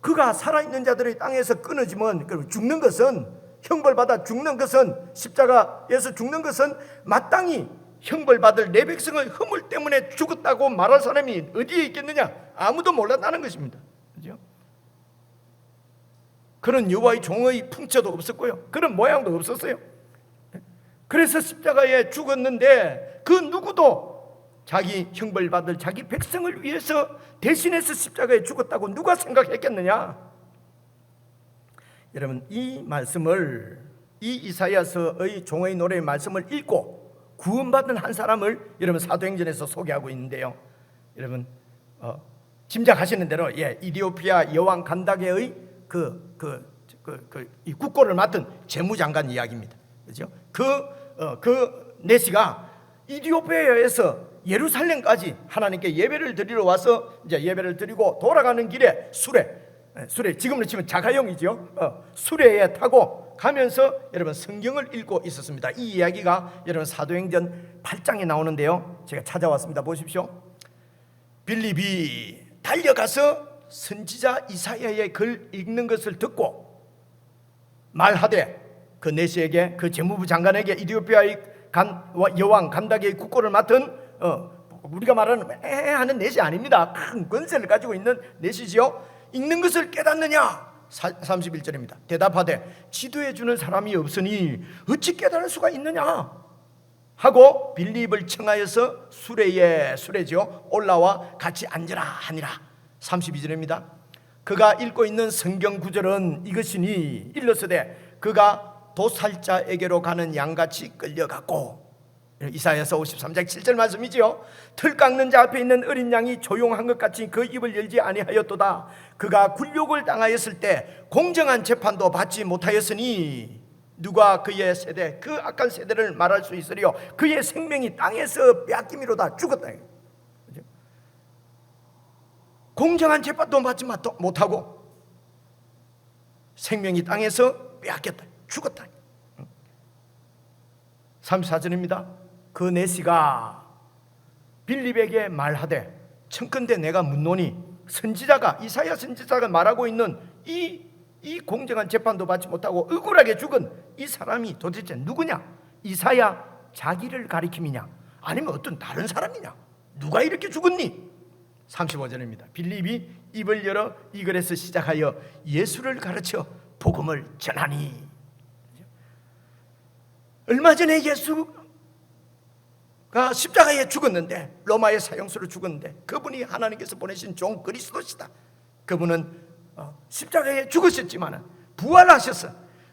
그가 살아있는 자들의 땅에서 끊어지면 죽는 것은, 형벌받아 죽는 것은, 십자가에서 죽는 것은 마땅히 형벌받을 내 백성의 허물 때문에 죽었다고 말할 사람이 어디에 있겠느냐? 아무도 몰랐다는 것입니다. 그죠? 그런 여호와의 종의 풍채도 없었고요, 그런 모양도 없었어요. 그래서 십자가에 죽었는데 그 누구도 자기 형벌받을 자기 백성을 위해서 대신해서 십자가에 죽었다고 누가 생각했겠느냐? 여러분, 이 말씀을, 이 이사야서의 종의 노래의 말씀을 읽고 구원받은 한 사람을 여러분 사도행전에서 소개하고 있는데요. 여러분 짐작하시는 대로 이디오피아 여왕 간다게의 이 국고를 맡은 재무장관 이야기입니다. 그렇죠? 그 네시가 이디오피아에서 예루살렘까지 하나님께 예배를 드리러 와서 이제 예배를 드리고 돌아가는 길에 수레, 지금으로 치면 자가용이죠. 수레에 타고 가면서 여러분 성경을 읽고 있었습니다. 이 이야기가 여러분 사도행전 8장에 나오는데요. 제가 찾아왔습니다. 보십시오. 빌립이 달려가서 선지자 이사야의 글 읽는 것을 듣고 말하되 그 네시에게, 그 재무부 장관에게, 이디오피아의 여왕 간다게의 국고를 맡은 우리가 말하는 하는 네시 아닙니다. 큰 권세를 가지고 있는 네시지요. 읽는 것을 깨닫느냐? 31절입니다. 대답하되 지도해 주는 사람이 없으니 어찌 깨달을 수가 있느냐 하고 빌립을 청하여서 수레죠 올라와 같이 앉으라 하니라. 32절입니다. 그가 읽고 있는 성경 구절은 이것이니 일러서되 그가 도살자에게로 가는 양같이 끌려갔고, 이사야서 53장 7절 말씀이지요. 틀 깎는 자 앞에 있는 어린 양이 조용한 것 같이 그 입을 열지 아니하였도다. 그가 굴욕을 당하였을 때 공정한 재판도 받지 못하였으니 누가 그의 세대, 그 악한 세대를 말할 수 있으리요. 그의 생명이 땅에서 빼앗김이로다. 죽었다. 공정한 재판도 받지 못하고 생명이 땅에서 빼앗겼다. 죽었다. 34절입니다. 그 내시가 빌립에게 말하되 청컨대 내가 묻노니 선지자가 이사야 선지자가 말하고 있는 이 공정한 재판도 받지 못하고 억울하게 죽은 이 사람이 도대체 누구냐? 이사야 자기를 가리킴이냐? 아니면 어떤 다른 사람이냐? 누가 이렇게 죽었니? 35절입니다. 빌립이 입을 열어 이 글에서 시작하여 예수를 가르쳐 복음을 전하니. 얼마 전에 예수가 십자가에 죽었는데, 로마의 사형수로 죽었는데, 그분이 하나님께서 보내신 종 그리스도시다. 그분은 십자가에 죽으셨지만 부활하셔서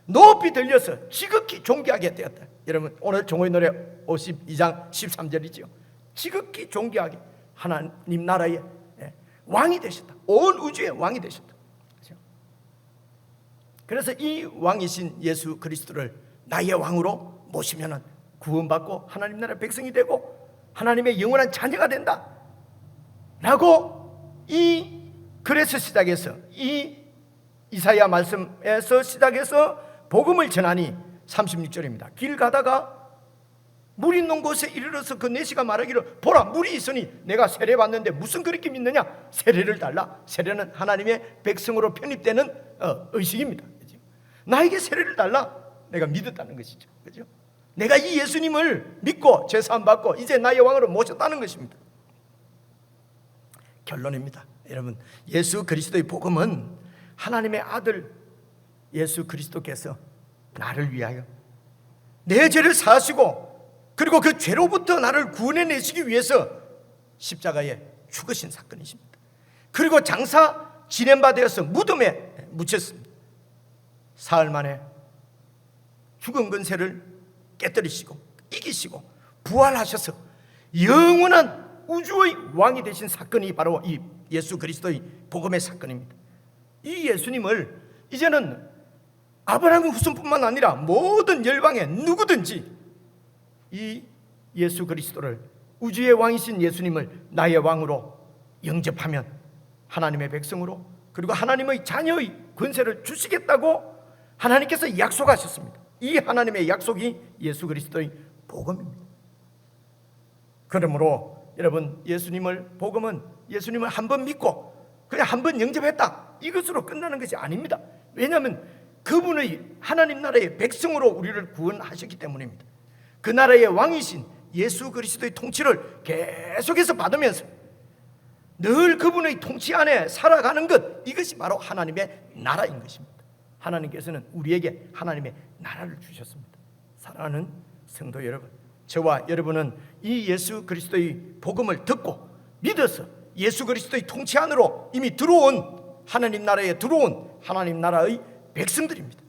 높이 들려서 지극히 존귀하게 되었다. 여러분 오늘 종호의 노래 52장 13절이죠. 지극히 존귀하게 하나님 나라의 왕이 되셨다. 온 우주의 왕이 되셨다. 그래서 이 왕이신 예수 그리스도를 나의 왕으로 모시면 구원받고 하나님 나라의 백성이 되고 하나님의 영원한 자녀가 된다 라고 이 글에서 시작해서 이 이사야 말씀에서 시작해서 복음을 전하니. 36절입니다. 길 가다가 물 있는 곳에 이르러서 그 내시가 말하기를 보라 물이 있으니 내가 세례 받는데 무슨 그렇게 믿느냐? 세례를 달라. 세례는 하나님의 백성으로 편입되는 의식입니다. 그렇죠? 나에게 세례를 달라. 내가 믿었다는 것이죠. 그렇죠? 내가 이 예수님을 믿고 제사함 받고 이제 나의 왕으로 모셨다는 것입니다. 결론입니다. 여러분 예수 그리스도의 복음은 하나님의 아들 예수 그리스도께서 나를 위하여 내 죄를 사하시고 그리고 그 죄로부터 나를 구원해내시기 위해서 십자가에 죽으신 사건이십니다. 그리고 장사 진행받아서 무덤에 묻혔습니다. 사흘 만에 죽은 권세를 깨뜨리시고 이기시고 부활하셔서 영원한 우주의 왕이 되신 사건이 바로 이 예수 그리스도의 복음의 사건입니다. 이 예수님을 이제는 아브라함의 후손뿐만 아니라 모든 열방에 누구든지 이 예수 그리스도를 우주의 왕이신 예수님을 나의 왕으로 영접하면 하나님의 백성으로 그리고 하나님의 자녀의 권세를 주시겠다고 하나님께서 약속하셨습니다. 이 하나님의 약속이 예수 그리스도의 복음입니다. 그러므로 여러분 복음은 예수님을 한 번 믿고 그냥 한 번 영접했다 이것으로 끝나는 것이 아닙니다. 왜냐하면 그분의 하나님 나라의 백성으로 우리를 구원하셨기 때문입니다. 그 나라의 왕이신 예수 그리스도의 통치를 계속해서 받으면서 늘 그분의 통치 안에 살아가는 것, 이것이 바로 하나님의 나라인 것입니다. 하나님께서는 우리에게 하나님의 나라를 주셨습니다. 사랑하는 성도 여러분, 저와 여러분은 이 예수 그리스도의 복음을 듣고 믿어서 예수 그리스도의 통치 안으로 이미 들어온 하나님 나라에 들어온 하나님 나라의 백성들입니다.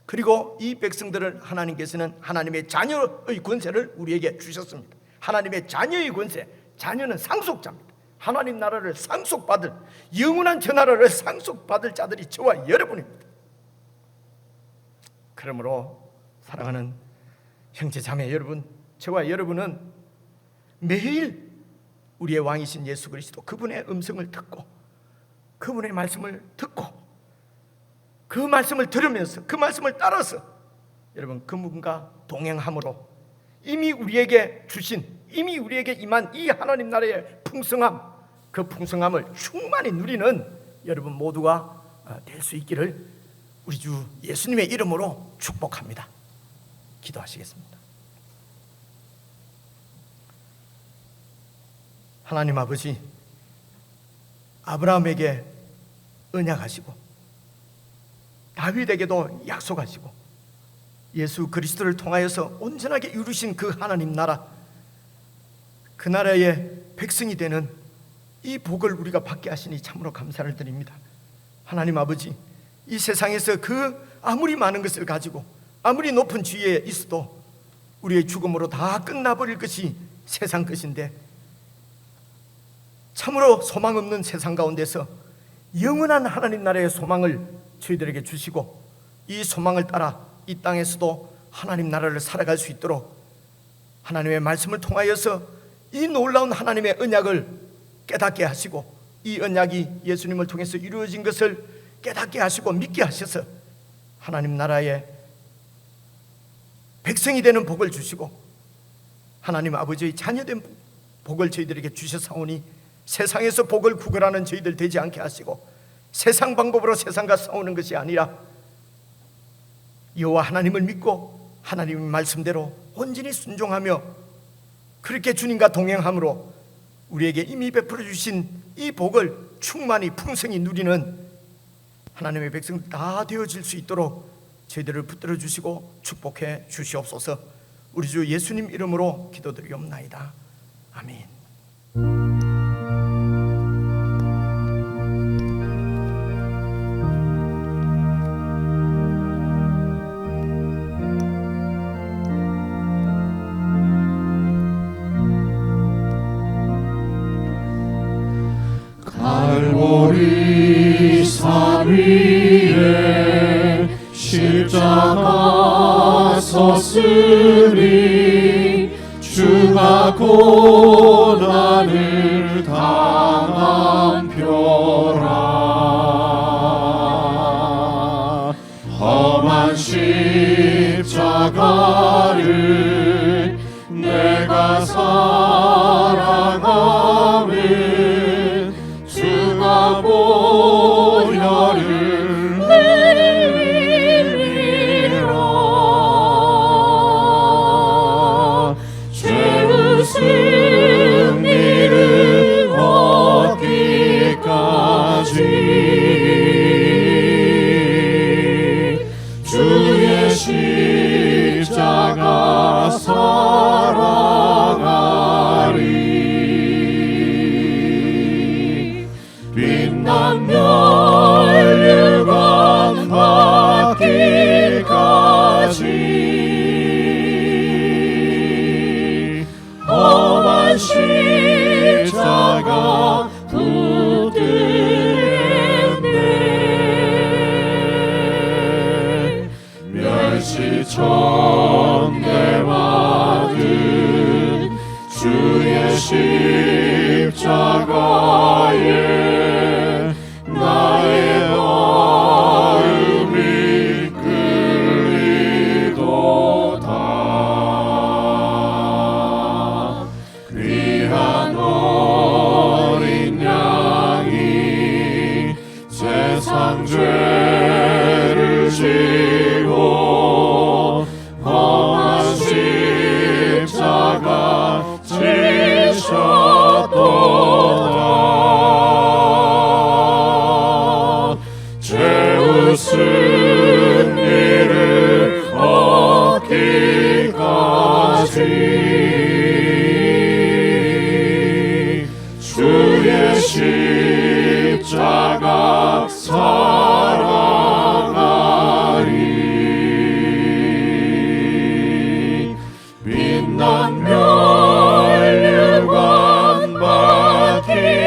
그리고 이 백성들을 하나님께서는 하나님의 자녀의 권세를 우리에게 주셨습니다. 하나님의 자녀의 권세, 자녀는 상속자입니다. 하나님 나라를 상속받을, 영원한 저 나라를 상속받을 자들이 저와 여러분입니다. 그러므로 사랑하는 형제 자매 여러분, 저와 여러분은 매일 우리의 왕이신 예수 그리스도 그분의 음성을 듣고 그분의 말씀을 듣고 그 말씀을 들으면서 그 말씀을 따라서 여러분 그분과 동행함으로 이미 우리에게 주신, 이미 우리에게 임한 이 하나님 나라의 풍성함, 그 풍성함을 충만히 누리는 여러분 모두가 될 수 있기를 우리 주 예수님의 이름으로 축복합니다. 기도하시겠습니다. 하나님 아버지, 아브라함에게 언약하시고 다윗에게도 약속하시고 예수 그리스도를 통하여서 온전하게 이루신 그 하나님 나라, 그 나라의 백성이 되는 이 복을 우리가 받게 하시니 참으로 감사를 드립니다. 하나님 아버지, 이 세상에서 그 아무리 많은 것을 가지고 아무리 높은 지위에 있어도 우리의 죽음으로 다 끝나버릴 것이 세상 것인데, 참으로 소망 없는 세상 가운데서 영원한 하나님 나라의 소망을 저희들에게 주시고, 이 소망을 따라 이 땅에서도 하나님 나라를 살아갈 수 있도록 하나님의 말씀을 통하여서 이 놀라운 하나님의 언약을 깨닫게 하시고, 이 언약이 예수님을 통해서 이루어진 것을 깨닫게 하시고 믿게 하셔서 하나님 나라의 백성이 되는 복을 주시고 하나님 아버지의 자녀된 복을 저희들에게 주셨사오니, 세상에서 복을 구걸하는 저희들 되지 않게 하시고, 세상 방법으로 세상과 싸우는 것이 아니라 여호와 하나님을 믿고 하나님의 말씀대로 온전히 순종하며 그렇게 주님과 동행함으로 우리에게 이미 베풀어 주신 이 복을 충만히 풍성히 누리는 하나님의 백성들 다 되어질 수 있도록 저희들을 붙들어 주시고 축복해 주시옵소서. 우리 주 예수님 이름으로 기도드리옵나이다. 아멘. 갈보리 산 위에 십자가 섰으니 주가 고난을 당한 표라. 험한 십자가를 내가 사랑하면 주가 보혈을 흘리리라. 죄의 승리를 얻기까지 주의 십자가 사랑하리. 빛난 멸류관 받기까지 험한 십자가 붙들었네. 멸시천대 받은 주의 십자가에 나의 마음이 끌리도다. 귀한 어린 양이 세상 죄를 지고 험한 십자가 지셨도다. 죄의 승리를 얻기까지 주의 십자가 사랑하리. 빛난 멸류관 받기까지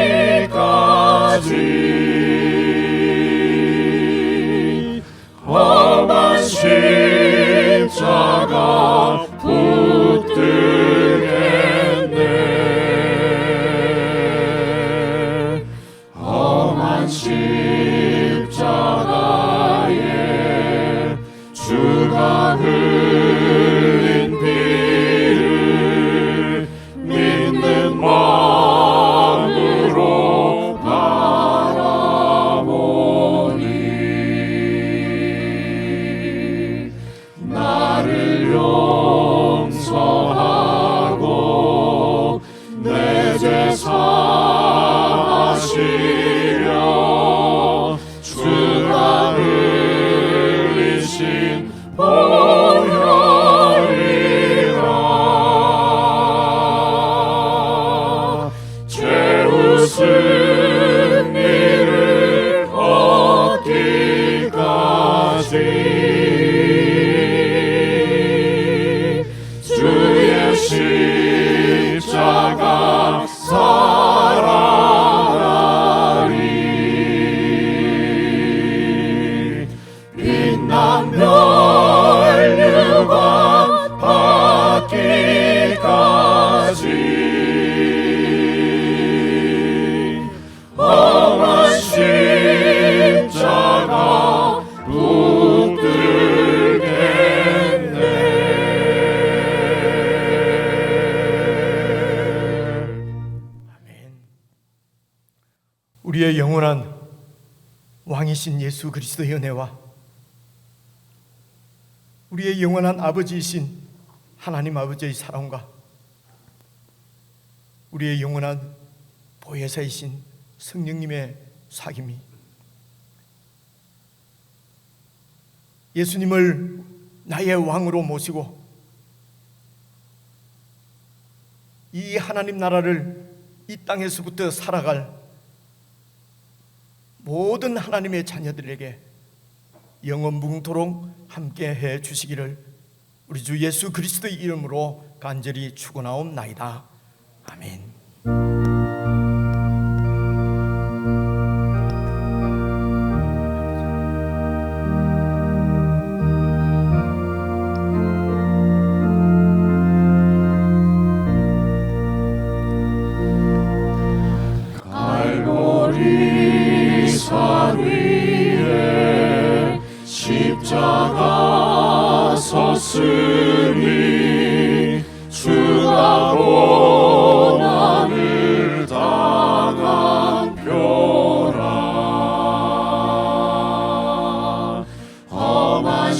주의 십자가 사랑하리. 빛난 멸류관 받기까지 험한 십자가 우리의 영원한 왕이신 예수 그리스도의 은혜와 우리의 영원한 아버지이신 하나님 아버지의 사랑과 우리의 영원한 보혜사이신 성령님의 사귐이 예수님을 나의 왕으로 모시고 이 하나님 나라를 이 땅에서부터 살아갈 모든 하나님의 자녀들에게 영원무궁토록 함께 해 주시기를 우리 주 예수 그리스도의 이름으로 간절히 축원하옵나이다. 아멘. 갈보리 산 위에 십자가 섰으니 주가 고난을 당한 표라. 험한